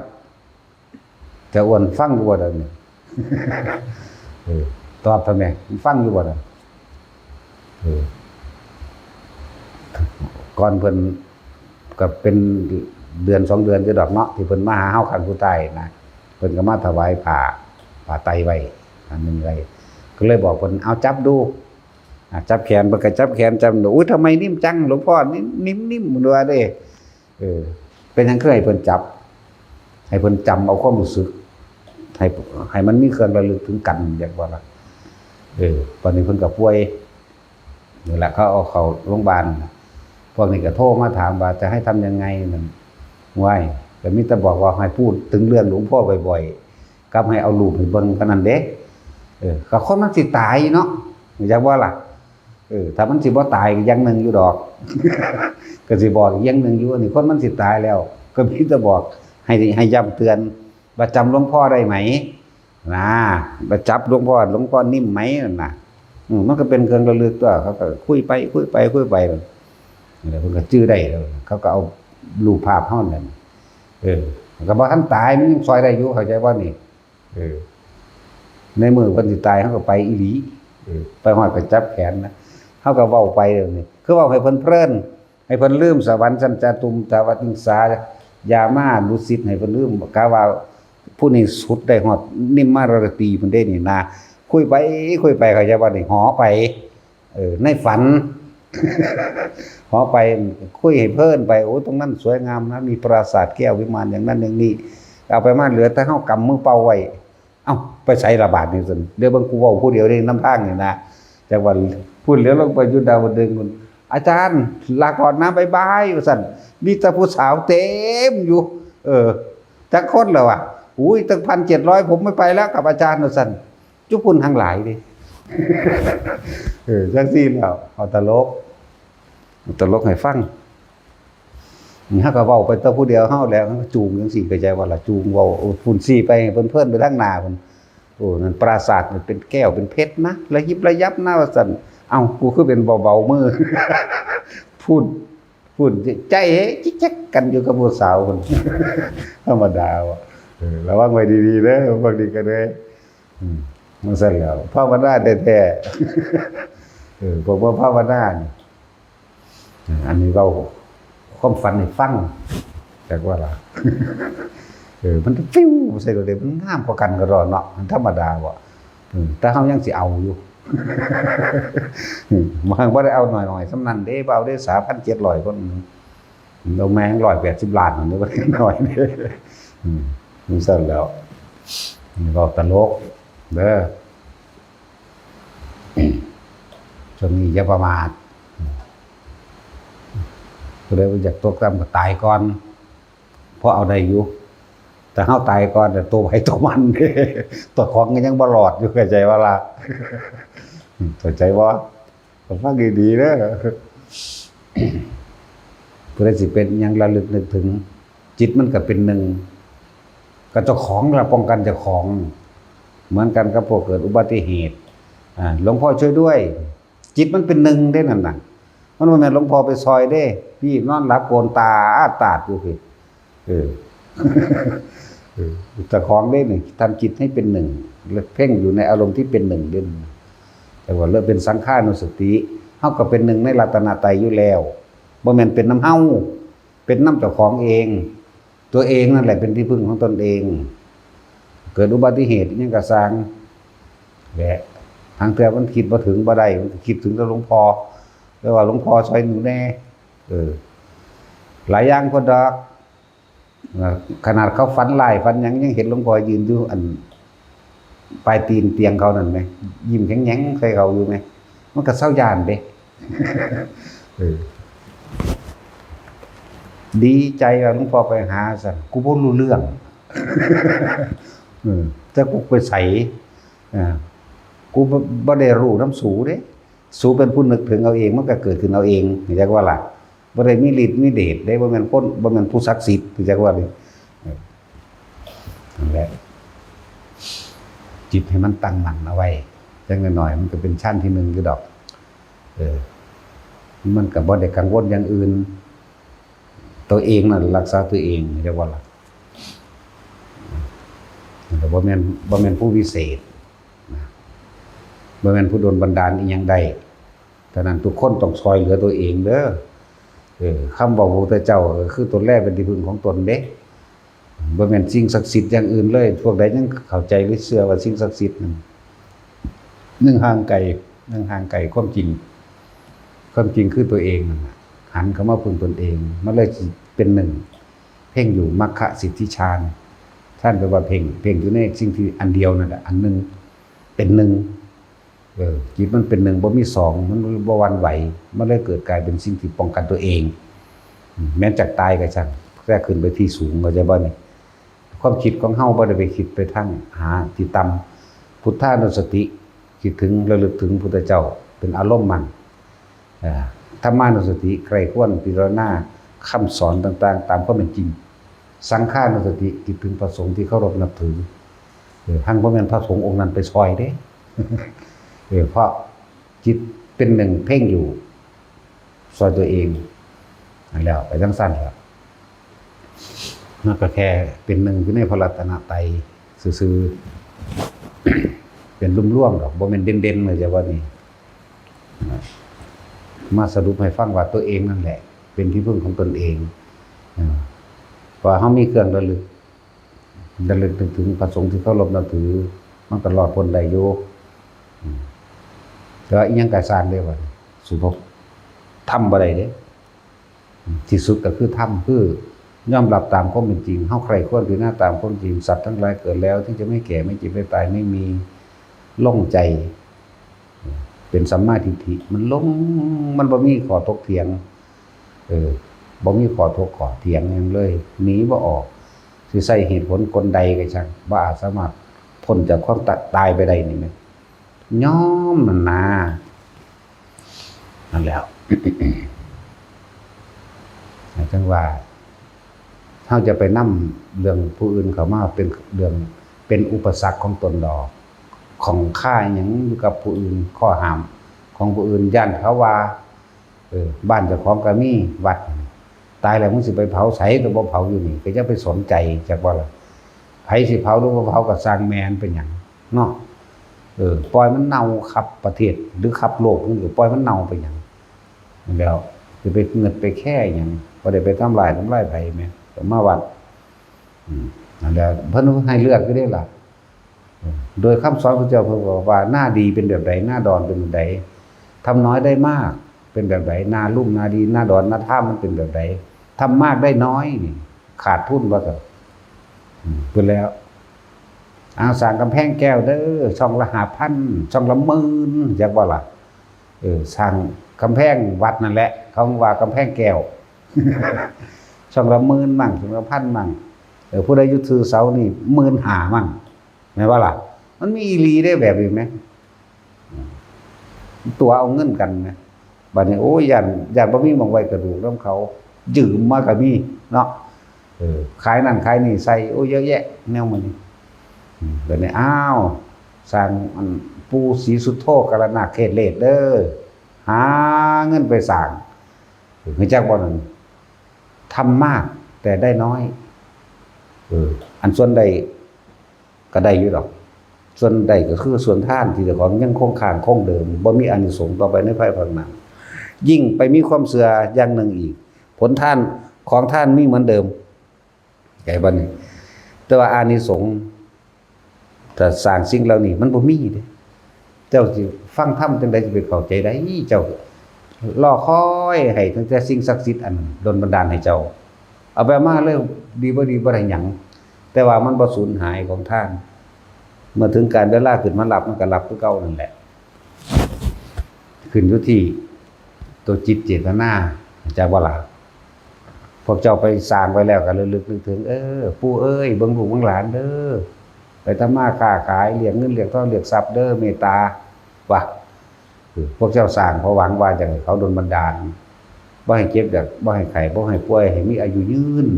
ฟังอยู่บ่ดังนี้ตอบทำไมฟังอยู่บ่ดังก่อนเพิ่นก็เป็นเดือน2 เดือนจะดอกเนาะที่เพิ่นมาหาเฮาคันผู้ตายนะเพิ่นก็มาถวายผ้าไตรไว้อันนึงไว้ก็เลยบอกเพิ่นเอาจับดูจับแขนเพิ่นก็จับแขนจำอุ๊ยทำไมนิ่มจังหลวงพ่อนิ่มๆด้วยเด้เป็นจังคือให้เพิ่นจับให้เพิ่นจำเอาความรู้สึกให้มันมีเครื่องระลึกถึงกันอย่างว่าล่ะตอนนี้เพิ่นก็ป่วยนี่แหละเขาเอาเข้าโรงพยาบาลพวกนี้ก็โทรมาถามว่าจะให้ทำยังไงนั่นว่าแต่มีแต่บอกว่าให้พูดถึงเรื่องหลวงพ่อบ่อยๆกับให้เอารูปให้เบิ่งเท่านั้นเด้ก็คนมันสิตายเนาะอยากว่าล่ะถ้ามันสิบ่ตายอย่างนึงอยู่ดอก ก็สิบอกอย่างนึงอยู่อันนี้คนมันสิตายแล้วก็มีแต่บอกให้ย้ำเตือนว่าจำหลวงพ่อได้ไหมนะว่าจับหลวงพ่อนิ่มไหมนั่นน่ะมันก็เป็นเครื่องระลึกตัวเขาก็คุยไปนี่แหละเพิ่นก็จื้อได้แล้วเขาก็เอารูปภาพเฮานั่นก็บ่ทันตายมันยังซอยได้อยู่เข้าใจบ่นี่ในมื้อเพิ่นสิตายเฮาก็ไปอีหลีไปฮอดก็จับแขนนะเฮาก็เว้าไปเดี๋ยวนี้คือเว้าให้เพิ่นเพลินให้เพิ่นลืมสวรรค์สันจตุมตวัติงสายามาดุสิตให้เพิ่นลืมกะว่าผู้นี้สุดได้ฮอดนิมมารรตีเพิ่นได้นี่นะคุยไปเข้าใจบ่นี่หอไปในฝัน หอไปคุยให้เพลินไปโอ้ตรงนั้นสวยงามนะมีปราสาทแก้ววิมานอย่างนั้นอย่างนี้เอาไปมาเหลือแต่เฮากำมือเป่าไว้เอ้าไปใส่ระบาดนี่ซั่นเดี๋ยวเบิ่งกูเว้าผู้เดียวได้น้ำทางนี่นะจังว่าพูดเหลือลงไปอยู่ดาวดึงส์อาจารย์ลาก่อนนะบ๊ายบายว่าซั่นมีแต่ผู้สาวเต็มอยู่จักคนแล้วอ่ะอุ้ยตั้ง 1,700 ผมไม่ไปแล้วกับอาจารย์ว่าซั่นจุพุ่นทั้งหลายดิ จังซี่แล้วเอาตลกให้ฟังนี่เฮาก็เว้าไปแต่ผู้เดียวเฮาแล้วจูงจังซี่เข้าใจว่าล่ะจูงเว้าพุ่นซี่ไปเพิ่นไปทางหน้าพุ่นโอ้นั่นปราสาทมันเป็นแก้วเป็นเพชรนะระยิบระยับนะว่าซั่นเอ้ากูคือเป็นเบาๆมือ พูดใจจิ๊กแจ๊กกันอยู่กับผู้สาวพุ่น ธรรมดาว่ะระวังไว้ดีๆเด้อบางทีก็ได้มันซั่นแล้วภาวนาแท้ๆผมว่าภาวนานี่อันนี้เราความฝันให้ฟังแต่ว่าล่ะมันฟิวใส่ตัวเดียวมันงามกว่ากันก็รอเนาะมันธรรมดาบ่แต่เฮายังสิเอาอยู่มันบ่ได้เอาหน่อยๆสำนั้นเด้เอาได้ 3,700 คนเอาแม่ง180 ล้านนี่บ่ได้น้อยเด้มันซั่นแล้วนี่ก็ตลกเด้อช่วงนี้อย่าประมาทก็เลยอยากตกต่ำก็ตายก่อนเพราะเอาได้อยู่แต่เฮาตายก่อนแต่ตัวไผตัวมันเด้ตัวของก็ยังบ่รอดอยู่เข้าใจว่าล่ะเข้าใจบ่ฟังดีๆเด้อเพื่อสิเป็นหยังระลึกนึกถึงจิตมันก็เป็นหนึ่งกับเจ้าของเราป้องกันเจ้าของเหมือนกันกับพวกเกิดอุบัติเหตุหลวงพ่อช่วยด้วยจิตมันเป็นหนึ่งได้นั่นน่ะมันบ่แม่นหลวงพ่อไปซอยเด้พี่นอนหลับโกนตาอ้าตาดอยู่พี่แต่ของได้นี่ทำจิตให้เป็นหนึ่งเพ่งอยู่ในอารมณ์ที่เป็นหนึ่งเด่นแต่ว่าเริ่มเป็นสังขารนุสติเฮาก็เป็นหนึ่งในรัตนตรัยอยู่แล้วบ่แม่นเป็นน้ำเฮาเป็นน้ำเจ้าของเอง ตัวเองนั่นแหละเป็นที่พึ่งของตนเองเกิดอุบัติเหตุยังกระสร้างแหละทางเทือมันคิดมาถึงบ่ได้มันคิดถึงแล้วหลวงพ่อเรียกว่าหลวงพ่อช่วยหนูแน่หลายอย่างก็ดอกขนาดเขาฝันลายฝันยังเห็นหลวงพ่อยืนอยู่อันปลายตีนเตียงเขานั่นไหมยิ้มแข็งๆใส่เขาอยู่ไหมมันก็เศร้ายานเด้ ดีใจว่าหลวงพ่อไปหาสั่นกูบ่รู้เรื่องแต่กูไปใส่กูบ่ได้รู้น้ำสูเด้สูเป็นผู้นึกถึงเอาเองมันก็เกิดขึ้นเอาเองนี่จักว่าล่ะบ่ได้มีฤทธิ์มีเดชได้บ่แม่นคนบ่แม่นผู้ศักดิ์สิทธิ์นี่จักว่านี่นั่นแหละจิตให้มันตั้งมั่นเอาไว้จังน้อยๆมันก็เป็นชั้นที่1อยู่ดอกมันก็บ่ได้กังวลอย่างอื่นตัวเองน่ะรักษาตัวเองเรียกว่าล่ะแต่บ่แม่นผู้วิเศษบ่แม่นผู้โดนบันดาลอีหยังใดฉะนั้นทุกคนต้องช่วยเหลือตัวเองเด้อคำบอกพระพุทธเจ้าคือตนแรกเป็นที่พึ่งของตนเด้บ่แม่นสิ่งศักดิ์สิทธิ์อย่างอื่นเลยพวกใดยังเข้าใจหรือเชื่อว่าสิ่งศักดิ์สิทธิ์นั้นห่างไกลความจริงคือตัวเองนั่นน่ะหันเข้ามาพึ่งตนเองมันเลยเป็นหนึ่งเพ่งอยู่มรรคสิทธิฌานท่านแปลว่าเพ่งอยู่ในสิ่งที่อันเดียวนั่นแหละอันหนึ่งเป็นหนึ่งจิตมันเป็นหนึ่งบ่มีสองมันบ่หวั่นไหวมันเลยเกิดกลายเป็นสิ่งที่ป้องกันตัวเองแม้จากตายก็ช่างแค่ขึ้นไปที่สูงก็จะบ่นี่ความคิดของเฮาบ่ได้ไปคิดไปทั้งหาที่ต่ำพุทธานุสติคิดถึงระลึกถึงพุทธเจ้าเป็นอารมณ์มันธรรมานุสติใครควรพิจารณาคำสอนต่างๆตามความเป็นจริงสังฆานุสติคิดถึงพระสงฆ์ที่เคารพนับถือทั้งบ่แม่นพระสงฆ์องค์นั้นไปซอยเด้เพราะจิตเป็นหนึ่งเพ่งอยู่ซอยตัวเองนั่นแล้วไปทั้งสั้นครับนั่นก็แค่เป็นหนึ่งอยู่ในพระรัตนตรัยซื่อๆเป็นลุ่มร่วงดอกบ่แม่นเด่นๆเลยจะว่านี่มาสรุปให้ฟังว่าตัวเองนั่นแหละเป็นที่พึ่งของตนเองว่าเขามีเครื่องระลึกถึงพระสงฆ์ที่เคารพนับถือมันตลอดพ้นได้อยู่แต่ว่าอีหยังก็สร้างได้ว่าสุภพทำบ่ได้เด้ที่สุดก็คือทำคือยอมรับตามความเป็นจริงเฮาใครควรคือหน้าตามความจริงสัตว์ทั้งหลายเกิดแล้วที่จะไม่แก่ไม่เจ็บไม่ตายไม่มีโล่งใจเป็นสัมมาทิฏฐิมันลงมันบ่มีข้อตกเถียงบ่มีข้อถกข้อเถียงหยังเลยหนีบ่ออกสิใช้เหตุผลกลใดก็ช่างบ่อาจสามารถพ้นจากความตายไปได้นี่แม่ยอมมันนานั่นแล้ว จังว่าเฮาจะไปนำเรื่องผู้อื่นเข้ามาเป็นเรื่องเป็นอุปสรรคของตนดอกของค่าหยังอยู่กับผู้อื่นข้อห้ามของผู้อื่นย่านเขาว่าบ้านเจ้าของก็มีวัดตายแล้วมึงสิไปเผาไสก็บ่เผาอยู่นี่ก็จะไปสนใจจักว่าล่ะไผสิเผาหรือบ่เผาก็สร้างแม่นเป็นหยังเนาะปล่อยมันเน่าขับประเทศหรือขับโลกนี่ก็ปล่อยมันเน่าไปหยังแล้วสิไปเงิดไปแค่หยังบ่ได้ไปทำลายไผแม่ก็มาวัดนั่นแหละเพิ่นให้เลือกก็ได้ล่ะโดยคำสอนพระเจ้าเพิ่นบอกว่าหน้าดีเป็นแบบใดหน้าดอนเป็นแบบใดทำน้อยได้มากเป็นแบบใดหน้าลุ่มหน้าดีหน้าดอนหน้าท่ามันเป็นแบบใดทำมากได้น้อยนี่ขาดทุนว่าซั่นเพิ่นแล้วสร้างกำแพงแก้วเด้อช่องละ5,000ช่องละ10,000จักว่าล่ะสร้างกำแพงวัดนั่นแหละเขาว่ากำแพงแก้ว ช่องละ10,000มั่งช่องละ1,000มั่งผู้ใดอยู่ถือเสานี่15,000มั่งแม่นว่าล่ะมันมีอีหลีได้แบบนี้มั้ยตัวเอาเงินกันนะบัดนี้โอ้ยย่านบ่มีหม้องไว้กระดูกนำเขายืมมาก็มีเนาะขายนั่นขายนี่ใส่โอ้ยเยอะแยะแนวมันนี่เดี๋ยวนี้สร้างปูศรีสุโธกรณาเขตเลศเด้อหาเงินไปสร้างคือจักบ่นั่นทำมากแต่ได้น้อยอันส่วนใดก็ได้อยู่ดอกส่วนใดก็คือส่วนท่านที่เจ้าของยังคงค้างคงเดิมบ่มีอานิสงส์ต่อไปในภายภาคหน้ายิ่งไปมีความเชื่ออย่างหนึ่งอีกผลท่านของท่านมีเหมือนเดิม ไงบ่นี่แต่ว่าอานิสงส์ถ้าสร้างสิ่งเหล่านี้มันบ่มีเด้เจ้าสิฟังธรรมจังได๋สิไปเข้าใจได้เจ้ารอคอยให้ตั้งแต่สิ่งศักดิ์สิทธิ์อันดลบันดาลให้เจ้าเอาไปมาเลยดีบ่ดีบ่ได้หยังแต่ว่ามันบ่สูญหายของท่านเมื่อถึงการเวลาขึ้นมารับมันก็รับคือเก่านั่นแหละขึ้นอยู่ที่ตัวจิตเจตนาจากว่าล่ะพวกเจ้าไปสร้างไว้แล้วก็ระลึกนึกถึงปู่เอ้ยเบิ่งลูกเบิ่งหลานเด้อไปทำมาค้าขายเลี้ยงเงินเลี้ยงทองเลี้ยงทรัพย์เด้อเมตตาว่าพวกเจ้าสร้างเพราะหวังว่าจะให้เขาดลบันดาลบ่ให้เจ็บบ่ให้ไข้บ่ให้ป่วยให้มีอายุยืน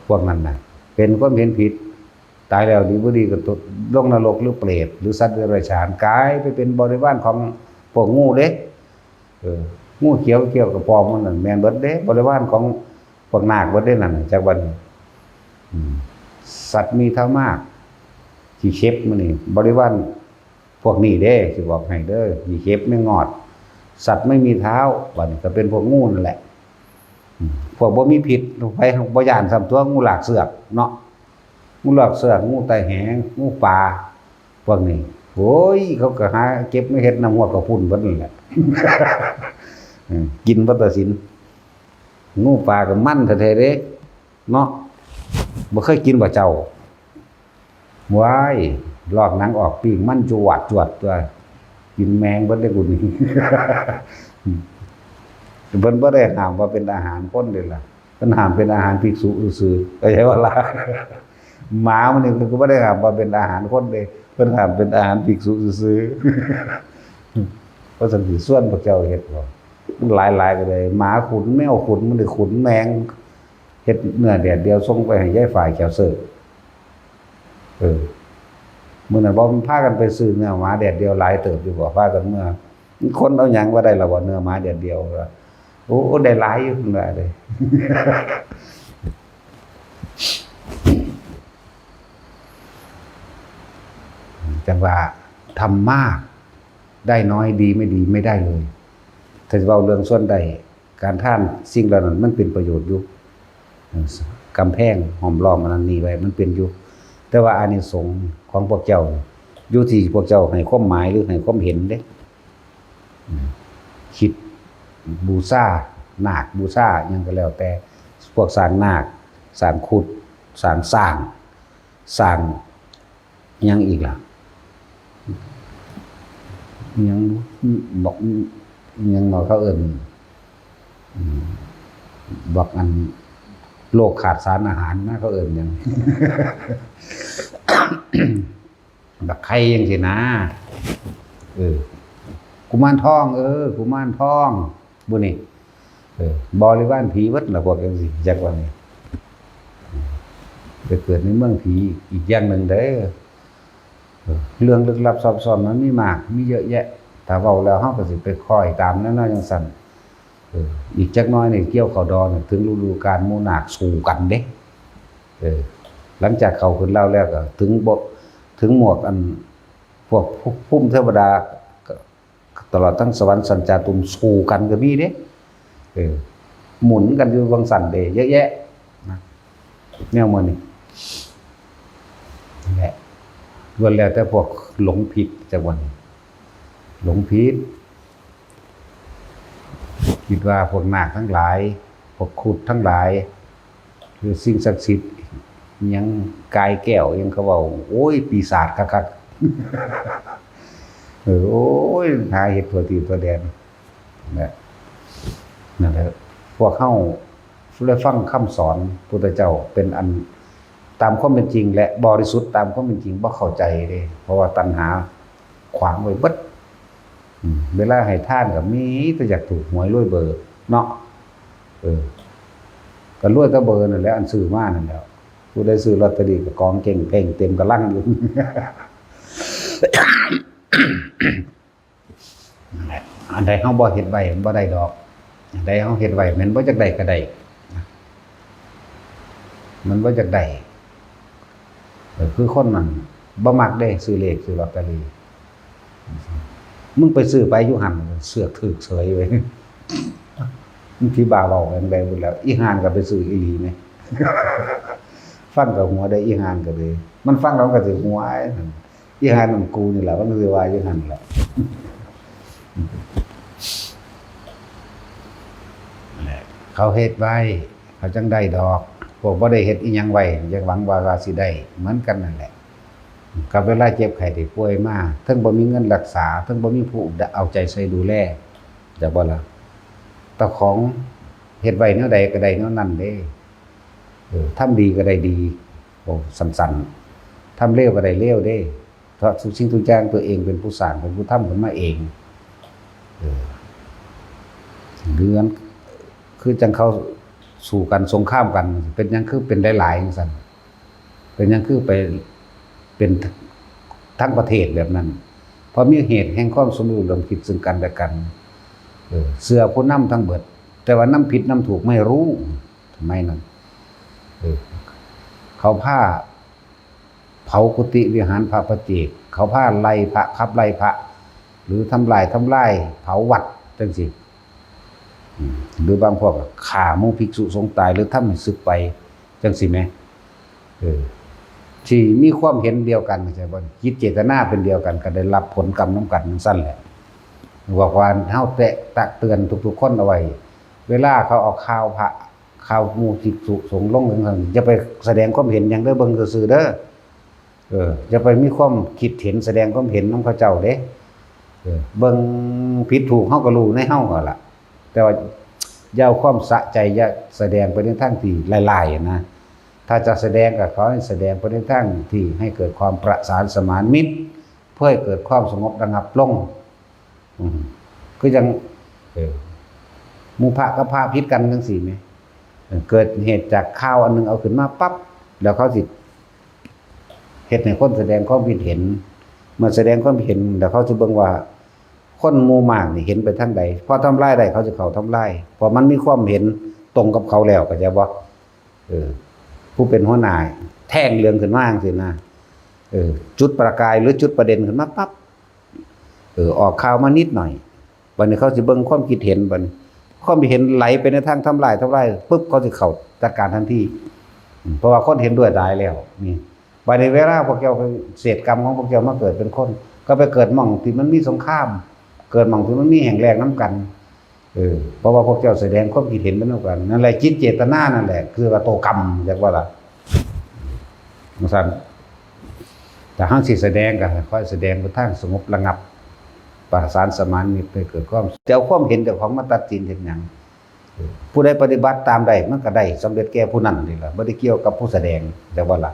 พวกนั้นน่ะเป็นความเห็นผิดตายแล้วดีบ่ดีก็ตกลงนรกหรือเปรตหรือสัตว์เดรัจฉานกลายไปเป็นบริวารของพวกงูเด้งูเขียวเกี่ยวกับปอมมันนั่นแม่นเบิดเด้บริวารของพวกนาคเบิดเด้นั่นจากวันสัตว์มีเท่ามากที่เข็บมื้อนี้บริวารพวกนี้เด้สิบอกให้เด้อมีเข็บไม่งอดสัตว์ไม่มีเท้าบัดนี้ก็เป็นพวกงูนั่นแหละพวกบ่มีพิษไปบ่ย่านซ้ำตัวงูหลากเสือกเนาะงูหลากเสือกงูไตแหงงูปลาพวกนี้โอ้ยเขาก็หาเก็บไม่เฮ็ดน้ำหัวกระพุ่นเบิดนั่นแหละกินบ่ตัดสินงูปลาก็มันแท้ๆเด้เนาะบ่เคยกินบ่เจ้าว้ายลอกหนังออกปิ้งมันจวดตัวกินแมงเบิดได้กุนี่เพิ่นบ่ได้ห้ามว่าเป็นอาหารคนเด้ล่ะเพิ่นห้ามเป็นอาหารภิกษุซื่อๆเข้าใจว่าล่ะหมามันนี่ก็บ่ได้ห้ามว่าเป็นอาหารคนเด้เพิ่นห้ามเป็นอาหารภิกษุซื่อๆเพราะสันสิส่วนพวกเจ้าเฮ็ดบ่มันหลายๆก็เลยหมาขุนแมวขุนมันได้ขุนแมงเฮ็ดเนื้อแดดเดียวส่งไปให้ยายฝ่ายแขวเสิร์ฟมื้อนั้นบ่มันพากันไปซื้อเนื้อหมาแดดเดียวหลายเติบอยู่บ่พากันเมื่อคนเอาหยังว่าได้ล่ะบ่เนื้อหมาแดดเดียวโอ้ได้หลายอยู่พุ่นว่าเลยจังว่าทำมากได้น้อยดีไม่ดีไม่ได้เลยถ้าจะเว้าเรื่องส่วนใดการท่านสิ่งเหล่านั้นมันเป็นประโยชน์อยู่กำแพงห้อมล้อมอันนั้นนี่ไว้มันเป็นอยู่แต่ว่าอานิสงส์ของพวกเจ้าอยู่ที่พวกเจ้าให้ความหมายหรือให้ความเห็นเด้คิดบูชานาคบูชาหยังก็แล้วแต่พวกสร้างนาคสร้างขุดสร้างหยังอีกล่ะยังบอกยังมาเขาเอิ้นบอกอันโลกขาดสารอาหารนะเขาเอิ้นหยัง แบบใครยังสินะกุมารทองกุมารทองบุนี่บริวารผีวัดล่ะพวกจังซี่จักว่านี่ไปเกิดในเมืองผีอีกอย่างหนึ่งเด้อเรื่องลึกลับซับซ้อนมันมีมากมีเยอะแยะถ้าเว้าแล้วเฮาก็สิไปคอยตามนั้นจังซั่นอีกจักน้อยนี่เกี่ยวเข้าดอนถึงฤดูกาลหมู่นาคสู้กันเด้หลังจากเข้าขึ้นแล้วก็ถึงหมวกอันพวกภูมิเทวดาตลอดทั้งสวรรค์สัญจาตุมสู้กันก็มีเด้หมุนกันอยู่วังสั่นเด้เยอะแยะนะแนวมื้อนี้นั่นแหละล้วนแล้วแต่พวกหลงผิดจักวันหลงผิดคิดว่าพวกนาคทั้งหลายพวกขุดทั้งหลายคือสิ่งศักดิ์สิทธิ์ยังกายแก้วยังเขาเว้าโอ้ยปีศาจคักๆโอ้ยหาเห็ดตัวตีตัวแดนนั่นแหละพวกเฮาได้ฟังคำสอนพุทธเจ้าเป็นอันตามความเป็นจริงและบริสุทธิ์ตามความเป็นจริงบ่เข้าใจเด้เพราะว่าตัณหาขวางไว้เบิดเวลาให้ทานก็มีแต่อยากถูกหวยรวยเบอร์เนาะก็รวยแต่เบอร์นั่นแหละอันซื้อมานั่นแหละผู้ได้ซื้อลอตเตอรี่ก็กองเก่งเพ่งเต็มกระลังอยู่ อันใดเฮาบ่เฮ็ดไว้บ่ได้ดอกอันใดเฮาเฮ็ดไว้มันบ่จักได้ก็ได้มันบ่จักได้คือคนนั้นบ่มักได้ซื้อเลขซื้อลอตเตอรี่มึงไปซื้อไปอยู่หั่นเสือกถึกเสยไว้มึงที่บ้าเว้าแรงๆหมดแล้วอีห่านก็ไปซื้ออีหลีแม่ ฟังกับหัวได้อีหานก็เลยมันฟังแล้วก็สิหัวอีหานมันกูนี่แหละมันสิว่าอีหานแหละเขาเฮ็ดไว้เขาจังได้ดอกพวกบ่ได้เฮ็ดอีหยังไว้ยังหวังว่าสิได้เหมือนกันนั่นแหละกับเวลาเจ็บไข้ได้ป่วยมาเทั้งบ่มีเงินรักษาเทั้งบ่มีผู้เอาใจใส่ดูแลจะบ่ล่ะตะของเฮ็ดไว้แนวใดก็ได้แนวนั้นเด้ทำดีก็ได้ดีโอ้สั้นๆทำเลวก็ได้เลวเด้เพราะทุกสิ่งทุกอย่างตัวเองเป็นผู้สร้างเป็นผู้ทำขึ้นมาเองเดือนคือจังเขาสู่กันสงครามกันเป็นยังคือเป็นหลายๆจังซั่นเป็นยังคือไปเป็นทั้งประเทศแบบนั้นเพราะมีเหตุแห่งความสมรู้ร่วมคิดซึ่งกันและกันเสือผู้นำทั้งเบิดแต่ว่าน้ำผิดน้ำถูกไม่รู้ทำไมนั่นเขาผ้าเผากุฏิวิหารพระประเจกเขาผ้าไล่พระขับไล่พระหรือทำลายเผาวัดจังสิหรือบางพวกฆ่าหมู่ภิกษุสงฆ์ตายหรือทำให้สึกไปจังสิแม่ที่มีความเห็นเดียวกันใช่บ่คิดเจตนาเป็นเดียวกันก็ได้รับผลกรรมนำกันซั่นแหละบอกว่าเฮาตักเตือนทุกๆคนเอาไว้เวลาเขาเอาข่าวพระข่าวหมู่ภิกษุสงฆ์ลงจังอย่าไปแสดงความเห็นหยังเด้อเบิ่งซื่อๆเด้ออย่าไปมีความคิดเห็นแสดงความเห็นนำเขาเจ้าเด้เบิ่งผิดถูกเฮาก็รู้ในเฮาก็ล่ะแต่ว่าอย่าเอาความสะใจอย่าแสดงไปในทางที่หลายๆนะถ้าจะแสดงก็ขอให้แสดงไปในทางที่ให้เกิดความประสานสมานมิตรเพื่อให้เกิดความสงบระงับลงคือจังหมู่พระกับพระผิดกันจังซี่แหมเกิดเหตุจากข่าวอันนึงเอาขึ้นมาปั๊บแล้วเขาสิเฮ็ดให้คนแสดงความคิดเห็นเมื่อแสดงความเห็นแล้วเขาสิเบิ่งว่าคนหมู่มากนี่เห็นไปทางใดพอทำลายได้เขาจะเข้าทำลายเพราะมันมีความเห็นตรงกับเขาแล้วก็จะบ่ผู้เป็นหัวหน้าแท่งเรืองขึ้นมาจังซี่นะจุดประกายหรือจุดประเด็นขึ้นมาปั๊บออกข่าวมานิดหน่อยบัดนี้เขาสิเบิ่งความคิดเห็นบัดนี้ความคิดเห็นไหลไปในทางทำลายปุ๊บเขาสิเข้าจัดการทันทีเพราะว่าคนเห็นด้วยตายแล้วนี่บัดนี้เวลาพวกเจ้าเศษกรรมของพวกเจ้ามาเกิดเป็นคนก็ไปเกิดหม่องที่มันมีสงครามเกิดหม่องที่มันมีแห่งแรงน้ำกันเพราะว่าพวกเจ้าแสดงความคิดเห็นเป็นเท่ากันนั่นแหละจิตเจตนานั่นแหละคือว่าโตกรรมจักว่าล่ะซั่นแต่ห้างสิแสดงก็ค่อยแสดงไปทางสงบระงับประสานสมานมิตรไปเกิดความแต่ความเห็นเจ้าของมาตัดสินเฮ็ดหยังผู้ใดปฏิบัติตามได้มันก็ได้สำเร็จแก่ผู้นั้นนี่ล่ะบ่ได้เกี่ยวกับผู้แสดงจักว่าล่ะ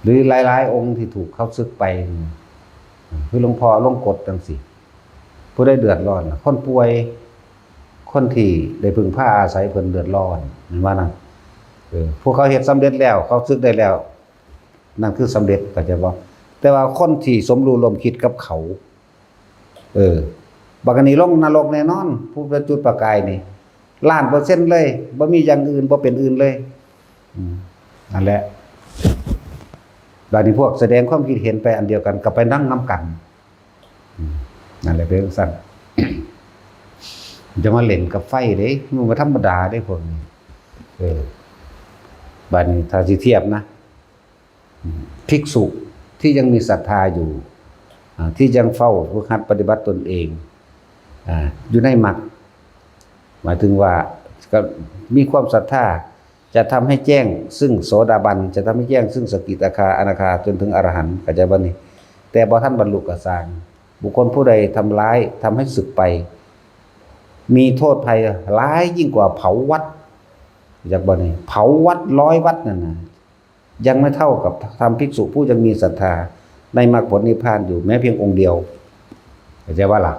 หรือหลายๆองค์ที่ถูกเขาสึกไปคือหลวงพ่อลงกฎจังซี่ผู้ใดเดือดร้อนคนป่วยคนที่ได้พึ่งพาอาศัยเพิ่นเดือดร้อนเห็นว่านั่นพวกเขาเฮ็ดสำเร็จแล้วเขาสึกได้แล้วนั่นคือสำเร็จก็จะบ่แต่ว่าคนที่สมรู้ร่วมคิดกับเขาบักอันนี้ลงนรกแน่นอนผู้เป็นจุดประกายนี่1,000,000%เลยบ่มีอย่างอื่นบ่เป็นอื่นเลยนั่นแหละบัดนี้พวกแสดงความคิดเห็นไปอันเดียวกันก็ไปนั่งนำกันนั่นแหละเป็นซั่นจะมาเล่นกับไฟเด้มันบ่ธรรมดาเด้พวกนี้บัดนี้ถ้าสิเทียบนะภิกษุที่ยังมีศรัทธาอยู่ที่ยังเฝ้าฝึกหัดปฏิบัติตนเองอยู่ในมรรคหมายถึงว่าก็มีความศรัทธาจะทำให้แจ้งซึ่งโสดาบันจะทำให้แจ้งซึ่งสกิทาคาอนาคาจนถึงอรหันต์เข้าใจบ่นี่แต่บ่ทันบรรลุก็สร้างบุคคลผู้ใดทำร้ายทำให้สึกไปมีโทษภัยร้ายยิ่งกว่าเผาวัดจากบ่นี่เผาวัด100 วัดนั่นน่ะยังไม่เท่ากับทำภิกษุผู้ยังมีศรัทธาในมรรคผลนิพพานอยู่แม้เพียงองค์เดียวเข้าใจว่าล่ะ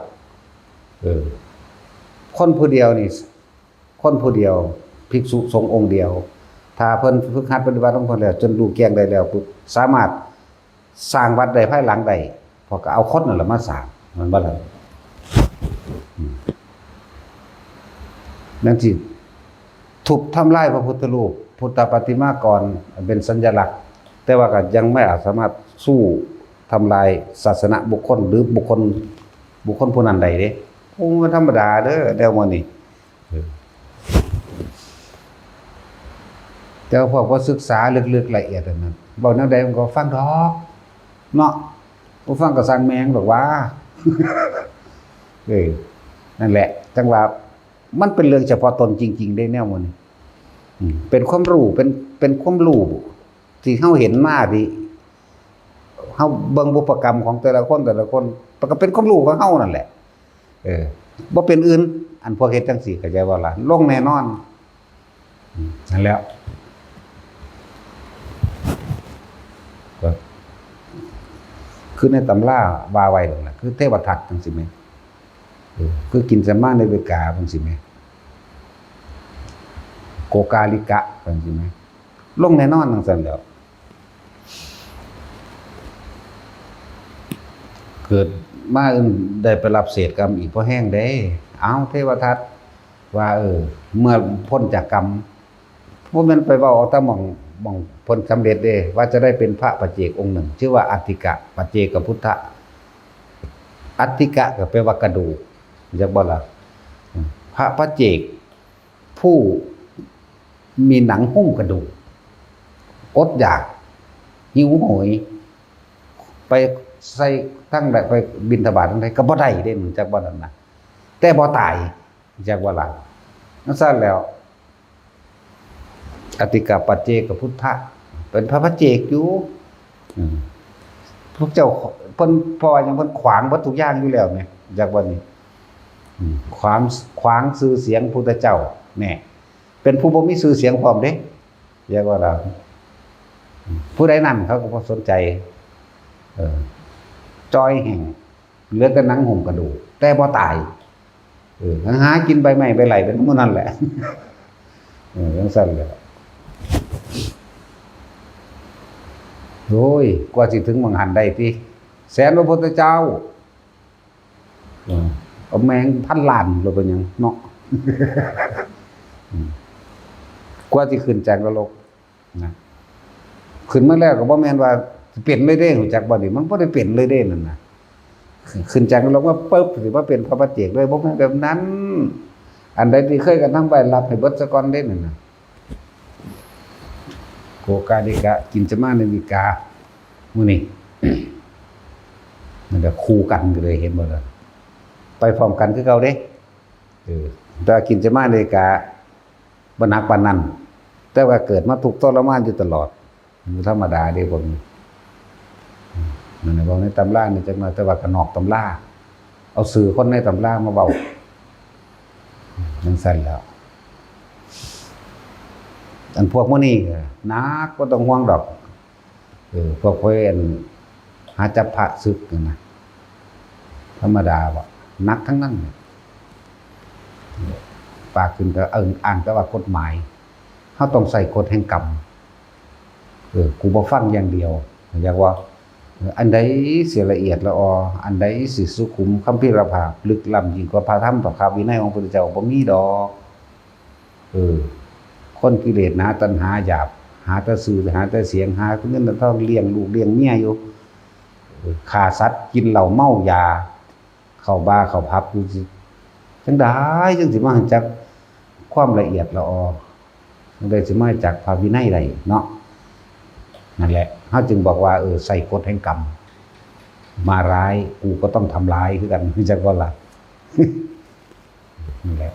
คนผู้เดียวนี่คนผู้เดียวภิกษุสงฆ์องค์เดียวถ้าเพิ่นฝึกหัดปฏิบัติของเพิ่นแล้วจนรู้แจ้งได้แล้วปุ๊บสามารถสร้างวัดได้ภายหลังได้พอก็เอาคนนั่นแหละมาสร้างมันบ่ล่ะนั่นสิทุบทำลายพระพุทธรูปพุทธปฏิมากรเป็นสัญลักษณ์แต่ว่าก็ยังไม่อาจสามารถสู้ทำลายศาสนาบุคคลหรือบุคคลผู้นั้นใดเด้โอ้มันธรรมดาเด้อแนวมื้อนี้ แต่ว่าพวกบ่ศึกษาลึกๆละเอียดอันนั้นเว้าแนวใดมันก็ฟังดอกเนาะบ่ฟังก็สั่งแมงดอกว่า นั่นแหละจังว่ามันเป็นเรื่องเฉพาะตนจริงๆได้แนวมันเป็นความรู้เป็นความรู้ที่เฮาเห็นมาที่เฮาเบิ่งบุพกรรมของแต่ละคนก็เป็นความรู้ของเฮานั่นแหละบ่เป็นอื่นอันพวกเฮ็ดจังซี่เข้าใจบ่ล่ะลงแน่นอนนั่นแล้วก็คือในตำราว่าไว้นั่นล่ะคือเทวทัตจังซี่แม่คือกินสมาในเวกาจังซี่แม่โกกาลิกะจังซี่แม่ลงแน่นอนจังซั่นแล้วเกิดมาได้ไปรับเศษกรรมอีกเพราะแห้งได้เอาเทวทัตว่าเมื่อพ้นจากกรรมพวกมันไปเว้าเอาแต่หม่องพ้นสำเร็จเด้ว่าจะได้เป็นพระปัจเจกองค์หนึ่งชื่อว่าอัตติกะปัจเจกพุทธะอัตติกะก็แปลว่ากระดูกจักบ่ล่ะพระปัจเจกผู้มีหนังหุ้มกระดูกอดอยากหิวโหยไปใส่ทั้งใดไปบิณฑบาตทั้งใดก็บ่ได้เด้มันจักบ่นั่นน่ะแต่บ่ตายจักว่าล่ะนั่นซั่นแล้วอติกาปัจเจกพุทธะเป็นพระปัจเจกอยู่พวกเจ้าเพิ่นพอยังเพิ่นขวางวัตถุกอย่างอยู่แล้วแม่จักว่านี้ขวางชื่อเสียงพุทธเจ้าแน่เป็นผู้บ่มีชื่อเสียงพร้อมเด้จักว่าล่ะผู้ใดนั่นเขาก็บ่สนใจจอยแห่งเหลือแต่หนังหุ้มกระดูกแต่บ่ตายหากินใบไม้ใบไหลเป็นมื้อนั้นแหละจังซั่นแหละโอ้ยกว่าสิถึงมังหันได้ติแสนพระพุทธเจ้าเอาแมงพันล้านแล้วเป็นหยังเนาะกว่าสิขึ้นจากนรกนะขึ้นมาแล้วก็บ่แม่นว่าเปลี่ยนเลยเด้รู้จักบ่นี่มันบ่ได้เปลี่ยนเลยเด้นั่นน่ะขึ้นจากนรกว่าปึ๊บสิว่าเป็นพระปัจเจกเลยบ่แม่นแบบนั้นอันใดที่เคยกันทั้งใบรับให้เบิดซะก่อนเด้นั่นน่ะโกกาลิกะกินสมาในวิกามื้อนี้มันก็คู่กันเลยเห็นบ่ล่ะไปพร้อมกันคือเก่าเด้แต่กินสมาในวิกาบ่หนักปานนั้นแต่ว่าเกิดมาทุกข์ทรมานอยู่ตลอดธรรมดาเด้บ่นั่นน่ะเว้าในตำรานี่จักหน่อยแต่ว่าก็นอกตำราเอาสื่อคนในตำรามาเว้าจังซั่นแล้วอันพวกมื้อนี้ก็นักบ่ต้องห่วงดอกพวกเพิ่นหาจับพระศึกนั่นน่ะธรรมดาบ่นักทั้งนั้นปากขึ้นก็อ้างแต่ว่ากฎหมายเฮาต้องใส่กฎแห่งกรรมกูบ่ฟังอย่างเดียวอยากว่าอันใดสิละเอียดละอออันใดสิสุขุมคัมภีรภาพลึกล้ำยิ่งกว่าพระธรรมพระวินัยของพระพุทธเจ้าบ่มีดอกคนกิเลสหนาตัณหาหยาบหาแต่สื่อหาแต่เสียงหาเงินเท่าเลี้ยงลูกเลี้ยงเมียอยู่ฆ่าสัตว์กินเหล้าเมายาเข้าบาร์เข้าผับอยู่สิจังได๋จังสิมาจักความละเอียดละออจังได๋สิมาจักพระวินัยได้เนาะนั่นแหละเฮาจึงบอกว่าใส่กฎแห่งกรรมมาร้ายกูก็ต้องทำร้ายคือกันจักว่าล่ะนี่แหละ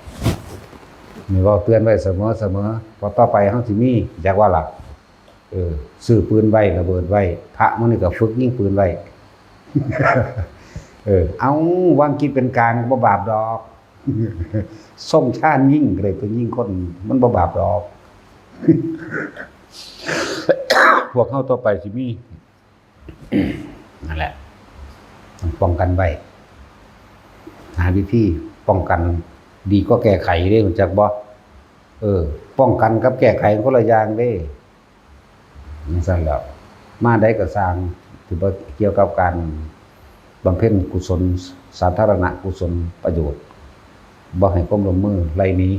นี่เว้าเตือนไว้เสมอพอต่อไปเฮาสิมีจักว่าล่ะซื้อปืนไว้ระเบิดไว้พระมื้อนี้ก็ฝึกยิงปืนไว้เอาวางคิดเป็นกลางบ่บาปดอกส่งชาติยิ่งเลยไปยิงคนมันบ่บาปดอกพวกเฮาต่อไปสิมีนั่นแหละต้องป้องกันไว้หาวิธีป้องกันดีก็แก้ไขเด้รู้จักบ่ป้องกันกับแก้ไขคนละอย่างเด้จังซั่นแล้วมาได้ก็สร้างที่บ่เกี่ยวกับการบำเพ็ญกุศลสาธารณกุศลประโยชน์บ่ให้ความร่วมมือไล่หนี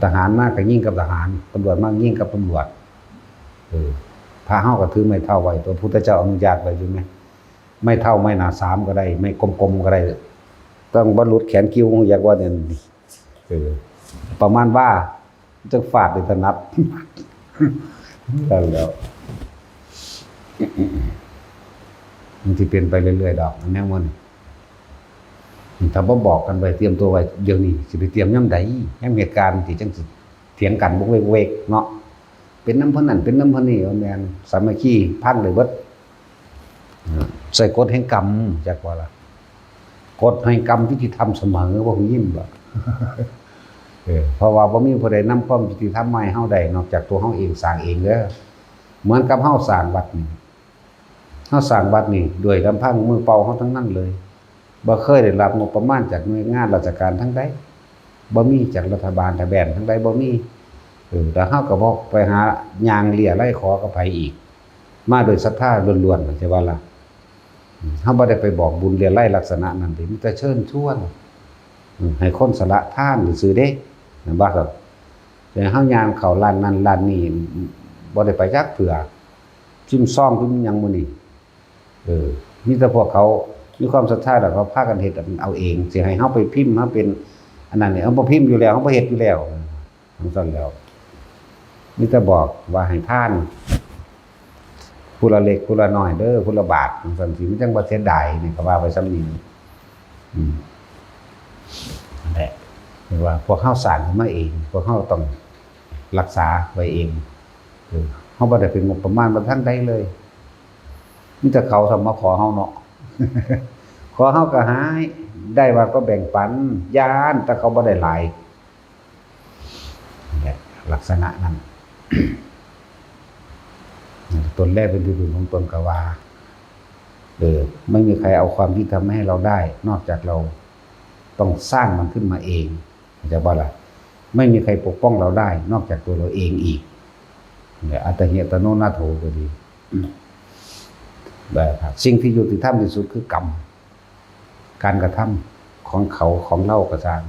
ทหารมากก็ยิ่งกับทหารตำรวจมากยิ่งกับตำรวจพาเฮาก็ถือไม้เท่าไว้ตัวพุทธเจ้าอนุญาตไว้อยู่มั้ยไม่เท่าไม่หนา3ก็ได้ไม่กลมๆก็ได้ต้องบ่หลุดแขนคิ้วอยากว่าเนี่ยประมาณว่า จะฟาดได้ถนัดนั่นแล้วมันสิเป็นไปเรื่อยๆดอกแนวมันถ้าบ่บอกกันไว้เตรียมตัวไว้เดี๋ยวนี้สิไปเตรียมยามใดยามเหตุการณ์ที่จังสิเถียงกันบ่เวกๆเนาะเป็นน้ำเพิ่นนั่นเป็นน้ำเพิ่นนี่แม่นสามัคคีพังเลยเบิดใส่กฎแห่งกรรมจักว่าล่ะกฎแห่งกรรมยุติธรรมเสมอบ่ฮู้ยิ้มบ่เพราะว่าบ่มีผู้ใดนำความยุติธรรมมาให้เฮาได้นอกจากตัวเฮาเองสร้างเองเด้อเหมือนกับเฮาสร้างวัดนี่เฮาสร้างวัดนี่ด้วยลำพังมือเปล่าเฮาทั้งนั้นเลยบ่เคยได้รับงบประมาณจากหน่วยงานราชการทั้งใดบ่มีจากรัฐบาลทะแบนทั้งใดบ่มีแต่เฮาก็บ่ไปหาย่างเลี่ยไล่ขอกับไผอีกมาโดยศรัทธาล้วนๆใช่ว่าล่ะเฮาบ่ได้ไปบอกบุญเลี่ยไล่ลักษณะนั้นมีแต่เชิญชวนให้คนสละทานซื่อๆเด้นั่นบ่ครับแต่เฮาย่างเข้าร้านนั้นร้านนี้บ่ได้ไปจักเทื่อจิ้มซ่องจิ้มหยังมื้อนี้มีแต่พวกเขามีความศรัทธาแล้วเขาพากันเฮ็ดเอาเองสิให้เฮาไปพิมพ์เฮาเป็นอันนั้นนี่เฮาบ่พิมพ์อยู่แล้วเฮาบ่เฮ็ดอยู่แล้วทั้งนั้นแล้วมีแต่บอกว่าให้ทานผู้ละเล็กผู้ละน้อยเด้อผู้ละบาทจังซั่นสิมันจังบ่เสียดายนี่ก็ว่าไปซ้ำนี้นั่นแหละเรียกว่าพวกเฮาสร้างขึ้นมาเองพวกเฮาต้องรักษาไว้เองเฮาบ่ได้เป็นงบประมาณบ่ทันใดเลยมีแต่เขาทำมาขอเฮาเนาะขอเฮาก็หายได้ว่าก็แบ่งปันย่านแต่เขาบ่ได้หลายนั่นแหละลักษณะนั้นตนแรกเป็นที่พึ่งของตนก็ว่าไม่มีใครเอาความยุติธรรมมาให้เราได้นอกจากเราต้องสร้างมันขึ้นมาเองจะว่าล่ะไม่มีใครปกป้องเราได้นอกจากตัวเราเองอีกเนี่ยอัตหิอัตโนนาโถก็ดีแบบสิ่งที่ยุติธรรมที่สุดคือกรรมการกระทำของเขาของเรากระจาง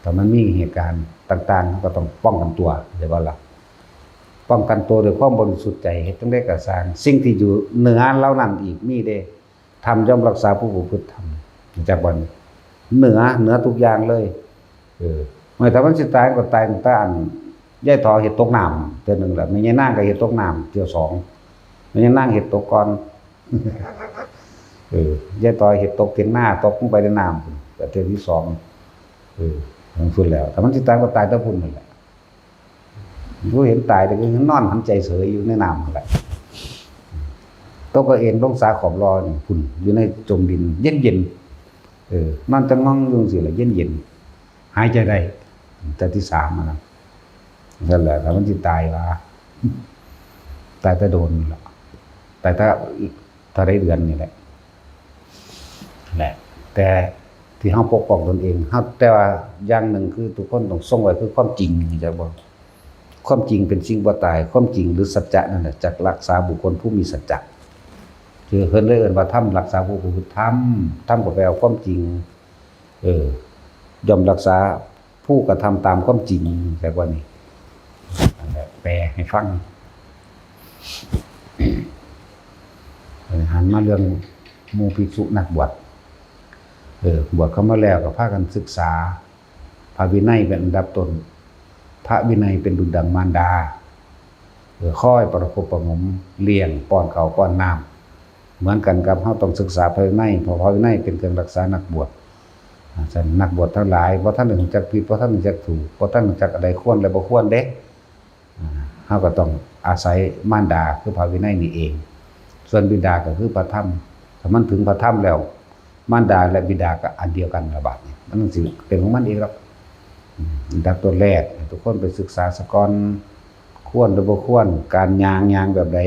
แต่มันมีเหตุการณ์ต่างๆก็ต้องป้องกันตัวจะว่าล่ะป้องกันตัวด้วยความบริสุทธิ์ใจเฮ็ดจังได๋ก็สร้างสิ่งที่อยู่เหนือเรานั่นอีกมีเด้ทำย่อมรักษาผู้ประพฤติธรรมจากวันเหนือทุกอย่างเลยไม่แต่มันสิตายก็ตายตั้งแต่อันยายถอเฮ็ดตกน้ำเทื่อนึงแหละแม่ยายนางก็เฮ็ดตกน้ำเทื่อสองแม่ยายนางเฮ็ดตกก่อนยายถอเฮ็ดตกเถียงหน้าตกลงไปในน้ำก็เทื่อที่สองมันสุดแล้วแต่มันสิตายก็ตายแต่พุ่นนั่นแหละผู้เห็นตายแต่ก็นอนหันใจเสยอยู่ในน้ำนั่นแหละตกก็เอ็นลงสาขอบรอนี่พุ่นอยู่ในจมดินเย็นๆนอนจะงองอยู่จังซี่แหละเย็นๆหายใจได้แต่ที่สามนะนั่นแหละแต่มันสิตายว่าตายแต่โดนนี่แหละตายถ้าได้เดือนนี่แหละแต่ที่เฮาปกป้องตนเองเฮาแต่ว่าอย่างหนึ่งคือทุกคนต้องทรงไว้คือความจริงจะบอกความจริงเป็นสิ่งบ่ตายความจริงหรือสัจจะนั่นแหละจักรักษาบุคคลผู้มีสัจจะคือเพิ่นเลยเอิ้นว่าธรรมรักษาผู้ประพฤติธรรมก็แปลว่าความจริงย่อมรักษาผู้กระทำตามความจริงแต่ว่านี่นั่นแหละแปลให้ฟังหันมาเรื่องหมู่ภิกษุนักบวชบวชเข้ามาแล้วก็พากันศึกษาพระวินัยเป็นอันดับต้นพระวินัยเป็นดุจดั่งมารดาคอยประคบประหงมเลี้ยงป้อนข้าวป้อนน้ำเหมือนกันกับเฮาต้องศึกษาพระวินัยเพราะพระวินัยเป็นเครื่องรักษานักบวชฉะนั้นนักบวชทั้งหลายบ่ทันรู้จักผิดบ่ทันรู้จักถูกบ่ทันรู้จักอะไรควรและบ่ควรเด้เฮาก็ต้องอาศัยมารดาคือพระวินัยนี่เองส่วนบิดาก็คือพระธรรมถ้ามันถึงพระธรรมแล้วมารดาและบิดาก็อันเดียวกันระบาดนี่มันสิเป็นของมันเองครับดับตัวแรกทุกคนไปศึกษาสะก่อนควรหรือบ่ควรการยางแบบใด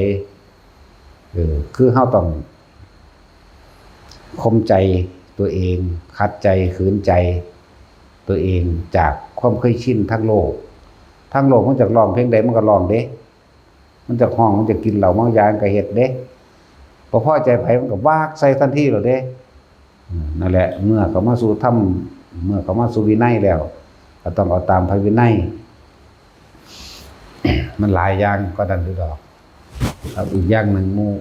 คือเฮาต้องข่มใจตัวเองขัดใจขืนใจตัวเองจากความเคยชินทั้งโลกมันจะร้องเพลงใดมันก็ร้องเด้มันจะห้องมันจะกินเหล้าเมายาก็เฮ็ดเด้พอใจไผมันก็วากใส่ทันทีแล้วเด้นั่นแหละเมื่อเขามาสู่ธรรมเมื่อเขามาสู่วินัยแล้วก็ต้องเอาตามพระวินัย มันหลายอย่างก็ดันดูดอกเอาอีกอย่างหนึ่งหมู่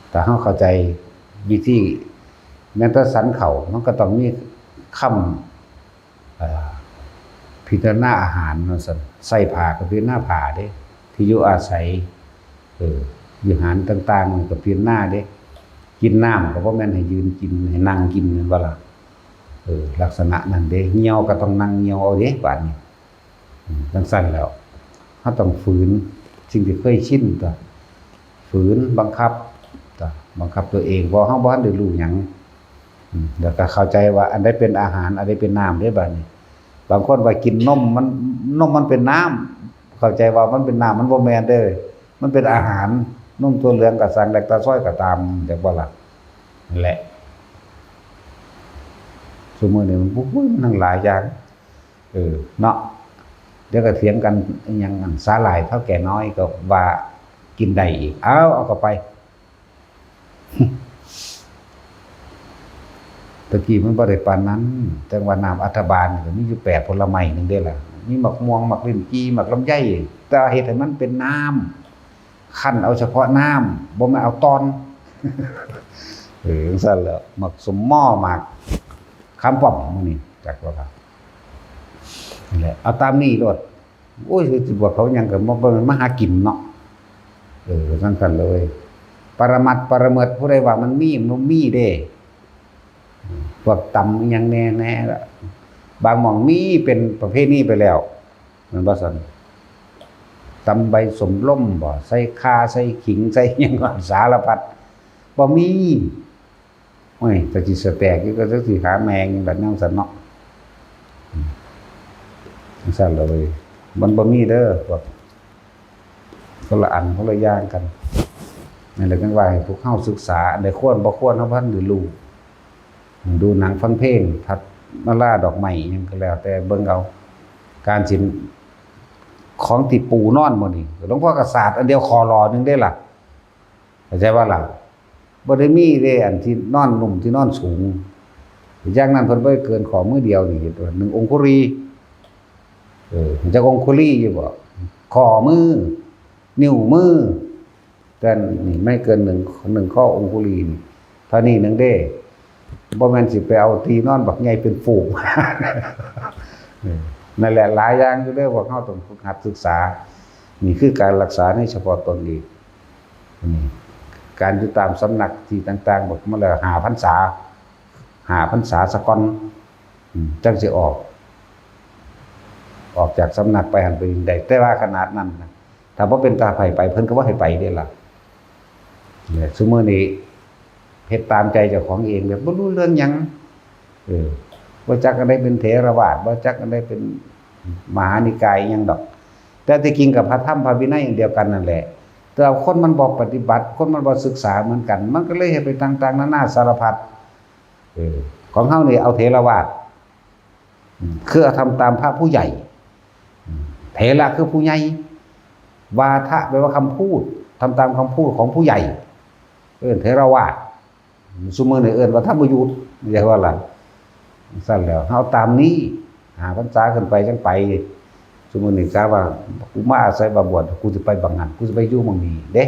แต่เฮาเข้าใจวิธีแม้แต่สันเขามันก็ต้องมีค พิจารณาอาหารนั่นซั่นใส่ผ้าก็พิจารณาผ้าเด้ที่อยู่อาศัยอยู่อาหารต่างๆมันก็พิจารณาเด้กินน้ำก็บ่แม่นให้ยืนกินให้นั่งกินแม่นบ่ล่ะลักษณะนั้นเด้เหี่ยวก็ต้องนั่งเหี่ยวเอาเด้บัดนี้จังซั่นแล้วเฮาต้องฝืนสิ่งที่เคยชินตัวฝืนบังคับตัวบังคับตัวเองบ่เฮาบ่ทันได้รู้หยังแล้วก็เข้าใจว่าอันใดเป็นอาหารอันใดเป็นน้ำเด้บัดนี้บางคนว่ากินนมมันเป็นน้ำเข้าใจว่ามันเป็นน้ำมันบ่แม่นเด้อมันเป็นอาหารนมตัวเหลืองกับสังแลคโตซอยก็ตามจังบ่ล่ะนั่นแหละซุมื้อนี้มันมันทั้งหลายอย่างเนาะเดี๋ยวก็เถียงกันอิหยังสาหร่ายเท่าแก่น้อยก็ว่ากินได้อีกเอาเข้าไปตะกี้มันบ่ได้ปานนั้นจังว่าน้ำอัฐบาลก็มีอยู่8ผลไม้นึงเด้ล่ะมีหมักม่วงหมักลิ้นจี่หมักลำไยแต่เฮ็ดให้มันเป็นน้ำคั่นเอาเฉพาะน้ำบ่แม่นเอาตอนจังซั่นแหล้วหมักสมหม้อหมักคำป้อมมื้อนี้จักว่าครับนั่นแหละเอาตามนี้โลดโอ้ยสิบอกเขาหยังก็บ่แม่นมาหากินเนาะจังซั่นเลยปรมัตถ์ปรเมิดผู้ใดว่ามันมีเด้พวกตำยังแน่ๆล่ะบางหม่องมีเป็นประเภทนี้ไปแล้วมันบ่ซั่นตำใบสมล่มบ่ใส่ข่าใส่ขิงใส่หยังก็สารพัดบ่มีโอ้ยแต่สิสแตกอยู่ก็จักสิหาแมงแบบนั้นซั่นเนาะจังซั่นเลยมันบ่มีเด้อพวกคนละอันคนละอย่างกันนั่นแหละจังว่าให้พวกเฮาศึกษาได้ควรบ่ควรเฮาพันได้รู้ดูหนังฟังเพลงทัดมาล่าดอกไม้หยังก็แล้วแต่เบิ่งเอาการสิของที่ปูนอนหมดนี่หลวงพ่อกษัตริย์อันเดียวคอรอนึงได้ล่ะเข้าใจว่าล่ะบ่ได้มีเด้อันที่นอนนุ่มที่นอนสูงอย่างนั้นเพิ่นบ่เกินขอมือเดียวนี่ตัวหนึ่งองคุลีมันจะองคุลีอยู่บ่ข้อมือนิ้วมือแต่นี่ไม่เกิน1ข้อองคุลีนี่เท่านี้นึงเด้บ่แม่นสิไปเอาที่นอนบักใหญ่เป็นฝูงนั่นแหละหลายอย่างอยู่เด้อว่าเฮาต้องฝึกหัดศึกษานี่คือการรักษาในเฉพาะตนอีกนี่การอยู่ตามสำนักที่ต่างๆบอกมาแล้ว5 พรรษาซะก่อนจังสิออกจากสำนักไปหันไปได้แต่ว่าขนาดนั้นนะถ้าบ่เป็นตาไผไปเพิ่นก็บ่ให้ไปเด้ล่ะเนี่ยซุมื้อนี้เฮ็ดตามใจเจ้าของเองแบบบ่รู้เรื่องหยังบ่จักอันใดเป็นเถรวาทบ่จักอันใดเป็นมหานิกายหยังดอกแต่ที่จริงกับพระธรรมพระวินัยอย่างเดียวกันนั่นแหละแต่คนมันบ่ปฏิบัติคนมันบ่ศึกษาเหมือนกันมันก็เลยเฮ็ดไปต่างๆนานาสารพัดของเฮานี่เอาเถรวาทคือทำตามพระผู้ใหญ่เถระคือผู้ใหญ่วาทะแปลว่าคำพูดทำตามคำพูดของผู้ใหญ่เถรวาทซุมื้อนี้ว่าธรรมยุทธ์เรียกว่าล่ะซั่นแล้วเฮาตามนี้5 พรรษาขึ้นไปจังไปซุมื้อนี้กะว่ากูมาอาศัยบวชกูสิไปบังหันกูสิไปอยู่หม้องนี้เด้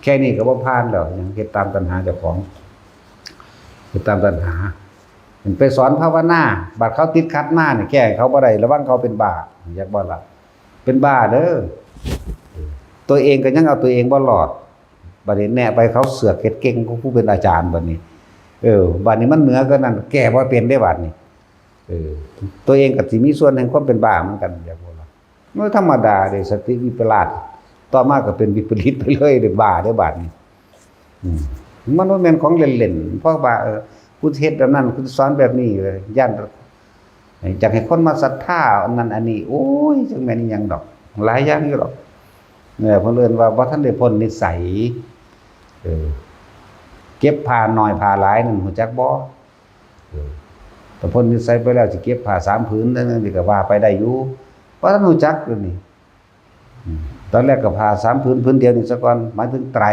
แค่นี้ก็บ่ผ่านแล้วยังเฮ็ดตามตัณหาเจ้าของเฮ็ดตามตัณหาไปสอนภาวนาบัดเขาติดขัดมานี่แก้เขาบ่ได้ระวังเขาเป็นบ้าอยากบ่ล่ะเป็นบ้าเด้อตัวเองก็ยังเอาตัวเองบ่รอดบัดนี้แน่ไปเขาเสือกเฮ็ดเก่งผู้เป็นอาจารย์บัดนี้บัดนี้มันเหนือก็นั่นแก้บ่เป็นได้บัดนี้ตัวเองก็สิมีส่วนแห่งความเป็นบ้าเหมือนกันอยากบ่ล่ะมันธรรมดาเด้สติวิปลาสต่อมาก็เป็นวิปริตไปเลยเด้บ้าเด้บัดนี้มันบ่แม่นของเล่นๆเพราะว่ากูเฮ็ดแบบนั้นกูสอนแบบนี้เลยย่านอยากให้คนมาศรัทธาอันนั้นอันนี้โอ้ยจังแม่นอีหยังดอกหลายอย่างอยู่ดอกเนี่ยเพิ่นเอิ้นว่าบ่ทันได้พ้นนิสัยเก็บผ้าน้อยผ้าหลายนั่นฮู้จักบ่แต่พ้นนิสัยไปแล้วสิเก็บผ้า3 ผืนนั่นนี่ก็ว่าไปได้อยู่บ่ทันฮู้จักอยู่นี่ตอนแรกก็ผ้า3 ผืนผืนเดียวนี่ซะก่อนหมายถึงไตร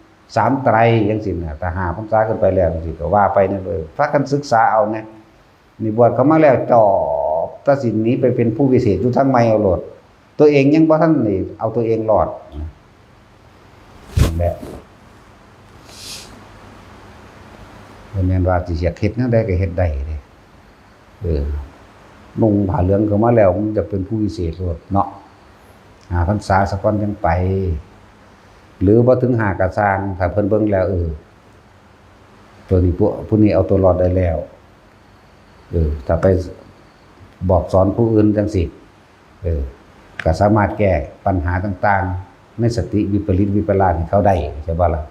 3 ไตรจังซี่น่ะแต่5 พรรษาขึ้นไปแล้วจังซี่ก็ว่าไปนั่นเลยพากันศึกษาเอาไงนี่บวชเข้ามาแล้วจอบตัดสินนี้ไปเป็นผู้วิเศษอยู่ทั้งไม่เอาโลดตัวเองยังบ่ทันนี่เอาตัวเองรอดนั่นแหละบ่แม่นว่าสิเฮ็ดแนวใดก็เฮ็ดได้เด้ นุ่งผ้าเหลืองก็มาแล้วมันจะเป็นผู้วิเศษโลดเนาะพรรษาสักวันยังไปหรือบ่ถึง5ก็สร้างถ้าเพิ่นเบิ่งแล้วตัวนี้ผู้นี้เอาตัวรอดได้แล้วถ้าไปบอกสอนผู้อื่นจังสิก็สามารถแก้ปัญหาต่างๆในสติวิปริตวิปลาสให้เขาได้ใช่บ่ล่ะ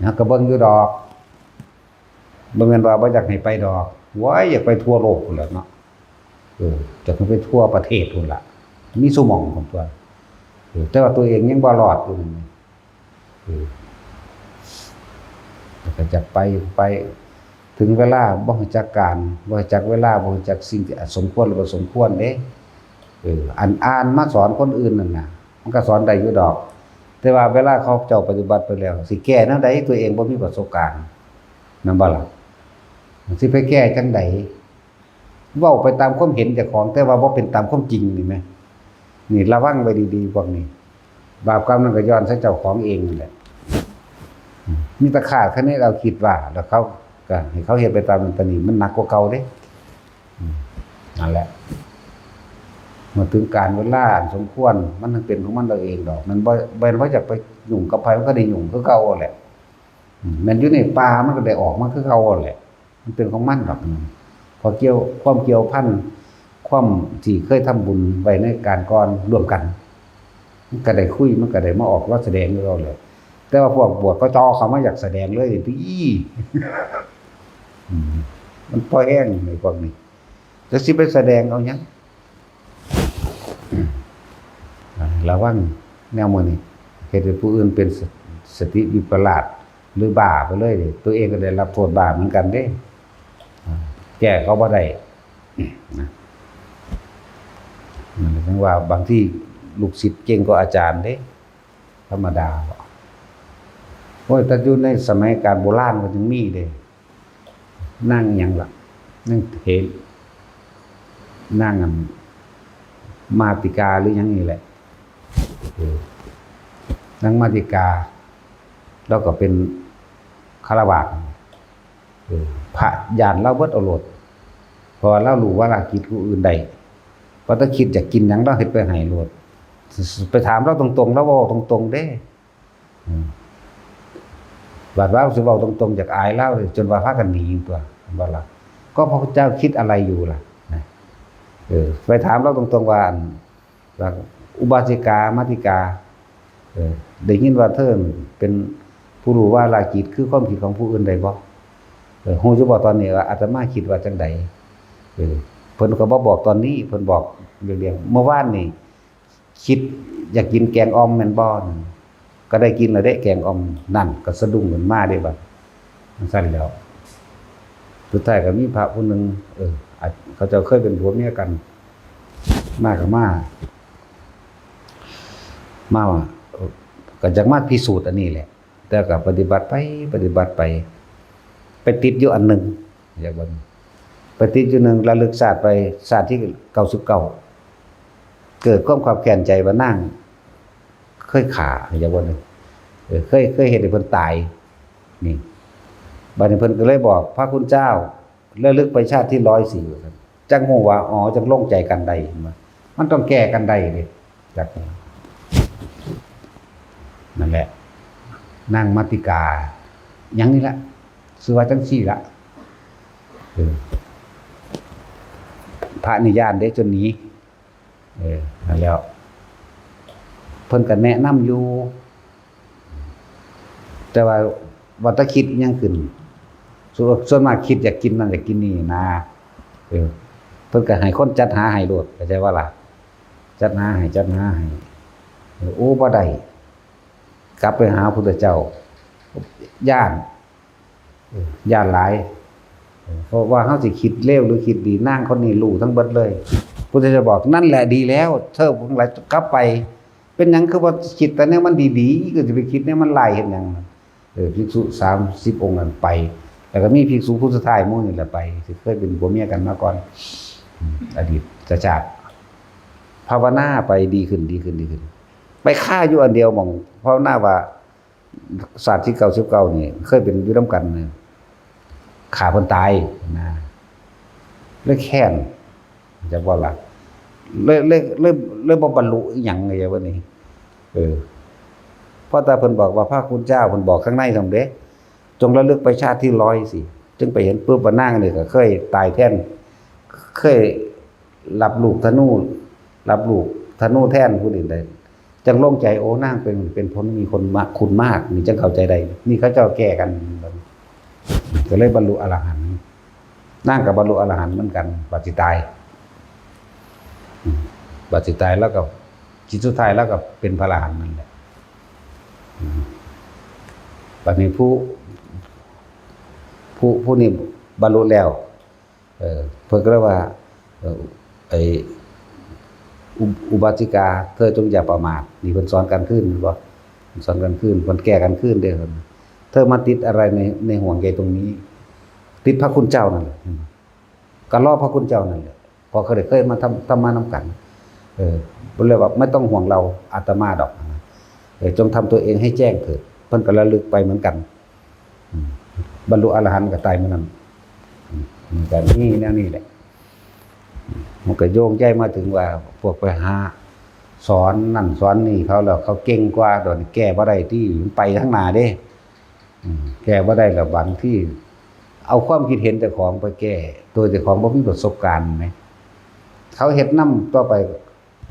นะก็เบิ่งอยู่ดอกบ่แม่นว่าบ่อยากให้ไปดอกว้ายอยากไปทั่วโลกพุ่นล่ะเนาะจะไปทั่วประเทศพุ่นล่ะมีสมองของตัวแต่ว่าตัวเองยังบ่รอดอยู่นี่ก็จะไปถึงเวลาบ่รู้จักการบ่รู้จักเวลาบ่รู้จักสิ่งที่สมควรหรือบ่สมควรเด้อ่านมาสอนคนอื่นนั่นน่ะมันก็สอนได้อยู่ดอกแต่ว่าเวลาเขาเจ้าปฏิบัติไปแล้วสิแก้แนวใดตัวเองบ่มีประสบการณ์นั่นบ่ล่ะสิไปแก้จังได๋เว้าไปตามความเห็นเจ้าของแต่ว่าบ่เป็นตามความจริงนี่แหมนี่ระวังไว้ดีๆพวกนี้บาปกรรมนั้นก็ย้อนใส่เจ้าของเองนั่นแหละมีตะขาดแค่นี้เราคิดว่าแล้วเขาก็ให้เขาเฮ็ดไปตามนั้นตามนี้มันหนักกว่าเก่าเด้นั่นแหละเมื่อถึงการเวลาสมควรมันต้องเป็นของมันเราเองดอกมันบ่ว่าจะไปยุ่งกับไผมันก็ได้ยุ่งคือเก่าแหละมันอยู่ในป่ามันก็ได้ออกมาคือเก่าแหละมันเป็นของมันดอกพอความเกี่ยวพันความที่เคยทำบุญไว้ในการก่อนร่วมกันมันก็ได้คุยมันก็ได้มาออกว่าแสดงอยู่เราเลยแต่ว่าพวกบวชก็จอเขามาอยากแสดงเลยพี่มันพอแห้งในพวกนี้จะสิไปแสดงเอาหยังระวังแนวมื้อนี้เฮ็ดให้ผู้อื่นเป็นสติวิปลาสหรือบ้าไปเลยตัวเองก็ได้รับโทษบาปเหมือนกันเด้แก้เขาบ่ได้นะมันถึงว่าบางที่ลูกศิษย์เก่งกว่าอาจารย์เด้ธรรมดาโอ้ยแต่อยู่ในสมัยการโบราณก็ยังมีเด้นั่งหยังล่ะนั่งเทศนั่งมาติกาหรือหยังนี่แหละนั่งมาติกาแล้วก็เป็นฆราวาสพระญาณเราเบิดเอาโลดเพราะเรารู้ว่าเราคิดผู้อื่นได้พอถ้าคิดจะกินหยังเราเฮ็ดไปให้โลดไปถามเราตรงๆแล้วเว้าตรงๆเด้บาดว่าสิเว้าตรงๆจากอายเล่าจนว่าพากันหนีตัวบ่ล่ะก็พระพุทธเจ้าคิดอะไรอยู่ล่ะไปถามเราตรงๆว่าอุบาสิกามาติกาได้ยินว่าเธอเป็นผู้รู้ว่ารากิจคือความคิดของผู้อื่นได้บ่ฮู้อยู่บ่ตอนนี้ว่าอาตมาคิดว่าจังไดเพิ่นก็บ่บอกตอนนี้เพิ่นบอกเรื่องเมื่อวานนี่คิดอยากกินแกงอ่อมแม่นบ่ก็ได้กินแล้วเด้แกงอ่อมนั่นก็สะดุ้งขึ้นมาเด้บัดมันซั่นแล้วสุดท้ายก็มีพระผู้หนึงเขาเจ้าเคยเป็นผัวเมียกันมาก็มาก็จักมาพิสูจน์อันนี้แหละแต่ก็ปฏิบัติไปติดอยู่อันหนึ่งอย่างว่าไปติดอยู่หนึ่งระลึกศาสตร์ไปศาสตร์ที่99เกิดความขับแค้นใจว่านั่งเคยฆ่าอย่างว่านึงเคยเห็นให้เพิ่นตายนี่บัดนี้เพิ่นก็เลยบอกพระคุณเจ้าระลึกไปชาติที่104ครับจังฮู้ว่าอ๋อจังลงใจกันได้มันต้องแก้กันได้เด้จักนั่นแหละนั่งมัตติกายังนี่ละชื่อว่าจังซี่ละพระนิยานได้จนนี้นั่นแล้วเพิ่นก็แนะนำอยู่แต่ว่าวัตคิดยังขึ้นส่วนมากคิดอยากกินนั่นอยากกินนี่นะเพิ่นก็ให้คนจัดหาให้โลดเข้าใจว่าล่ะจัดหาให้โอ้บ่ได้กลับไปหาพระพุทธเจ้าย่านหลายเพราะว่าเฮาสิคิดเลวหรือคิดดีนางคนนี้รู้ทั้งเบิดเลยพุทธเจ้าบอกนั่นแหละดีแล้วเธอทั้งหลายกลับไปเป็นหยังคือว่าคิดแต่เนี่ยมันดีๆก็สิไปคิดเนี่ยมันหลายเฮ็ดหยังภิกษุ30องค์นั้นไปแล้วก็มีภิกษุผู้สุดท้ายหมู่นี่แหละไปสิเคยเป็นผัวเมียกันมาก่อนอดีตชาติภาวนาไปดีขึ้นไปฆ่าอยู่อันเดียวหม่องภาวนาว่าศาสตร์ที่99นี่เคยเป็นอยู่นำกันฆ่าคนตายนะเลยแค้น จักว่าล่ะเลยบ่บรรลุอีหยังไงวะนี่เพราะแต่เพิ่นบอกว่าพระคุณเจ้าเพิ่นบอกข้างในซั่นเด้จงระลึกไปชาติที่100สิจึงไปเห็นปุ๊บว่านางนี่ก็เคยตายแท่นเคยรับลูกธนูแท่นผู้อื่นได้จังโล่งใจโอ้นางเป็นพ้นมีคนมากคุณมากนี่จังเข้าใจได้นี่เขาเจ้าแก้กันก็เลยบรรลุอรหันต์นางก็บรรลุอรหันต์เหมือนกันบัดสิตายแล้วก็จิตสุดท้ายแล้วก็เป็นพระอรหันต์นั่นแหละบัดนี้ผู้นี้บรรลุแล้วเพิ่นก็เรียกว่าอุบาสิกาเธอจงอย่าประมาทนี่เพิ่นสอนกันขึ้นบ่สอนกันขึ้นเพิ่นแก้กันขึ้นเด้อเธอมาติดอะไรในห่วงใยตรงนี้ติดพระคุณเจ้านั่นแหละก็รอพระคุณเจ้านั่นแหละพอเคยมาทำมานำกันบ่เลยว่าไม่ต้องห่วงเราอาตมาดอกจงทำตัวเองให้แจ้งเถิดเพิ่นก็ระลึกไปเหมือนกันบรรลุอรหันต์ก็ตายเหมือนนั้นแต่นี่แนวนี้แหละมันก็โยงใยมาถึงว่าพวกไปหาสอนนั่นสอนนี่เขาแล้วเขาเก่งกว่าโดนแก้บ่ได้ที่ไปข้างหน้าเด้แก้บ่ได้แล้วบางที่เอาความคิดเห็นแต่ของไปแก้โดยแต่ของบ่มีประสบการณ์มั้ยเขาเฮ็ดนำต่อไป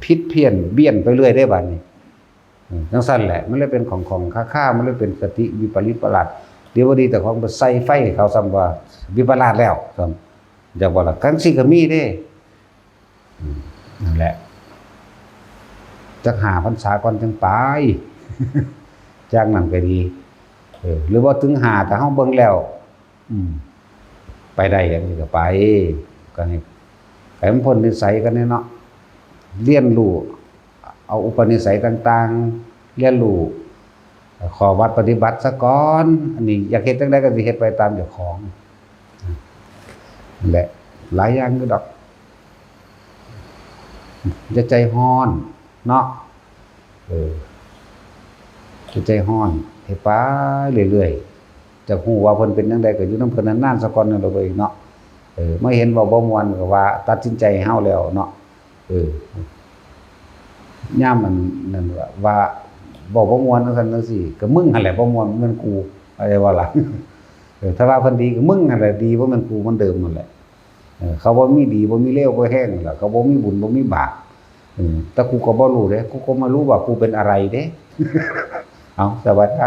ผิดเพี้ยนเบี้ยนไปเรื่อยได้บัดนี้จังซั่นแหละมันเลยเป็นของค่ามันเลยเป็นสติวิปริตประหลาดเดี๋ยวบ่ดีแต่ของไปใส่ไฟเขาซ้ำว่าวิปลาสแล้วซ้ำจักว่าล่ะกันสิก็มีเด้นั่นแหละจักหาพรรษาก่อนจังไปจากนั้นก็ดีหรือว่าถึงหาแต่เฮาเบิ่งแล้วไปได้อย่างนี้ก็ไปก็ให้มันพ้นนิสัยกันเนาะเรียนรู้เอาอุปนิสัยต่างๆเรียนรู้ขอวัดปฏิบัติซะก่อนอันนี้อยากเฮ็ดจังได๋ก็สิเฮ็ดไปตามเจ้าของนั่นแหละหลายอย่างอยู่ดอกจะใจฮ้อนเนาะจะใจฮ้อนให้ไปเรื่อยๆจะฮู้ว่าเพิ่นเป็นจังได๋ก็อยู่นำเพิ่นนานๆซะก่อนนั่นล่ะเว้ยเนาะมาเห็นว่าบ่ม่วนก็ว่าตัดสินใจให้เฮาแล้วเนาะย่ามมันนั่นว่าบ่ม่วนจังซั่นจังซี่ก็มึงหั่นแหละบ่ม่วนเหมือนกูอะไรว่าล่ะถ้าว่าเพิ่นดีก็มึงหั่นแหละดีบ่แม่นกูเหมือนเดิมนั่นแหละเขาบ่มีดีบ่มีเลวบ่แห้งนั่นล่ะเขาบ่มีบุญบ่มีบาปแต่กูก็บ่รู้เด้กูก็มารู้ว่ากูเป็นอะไรเด้เอาสวัสดี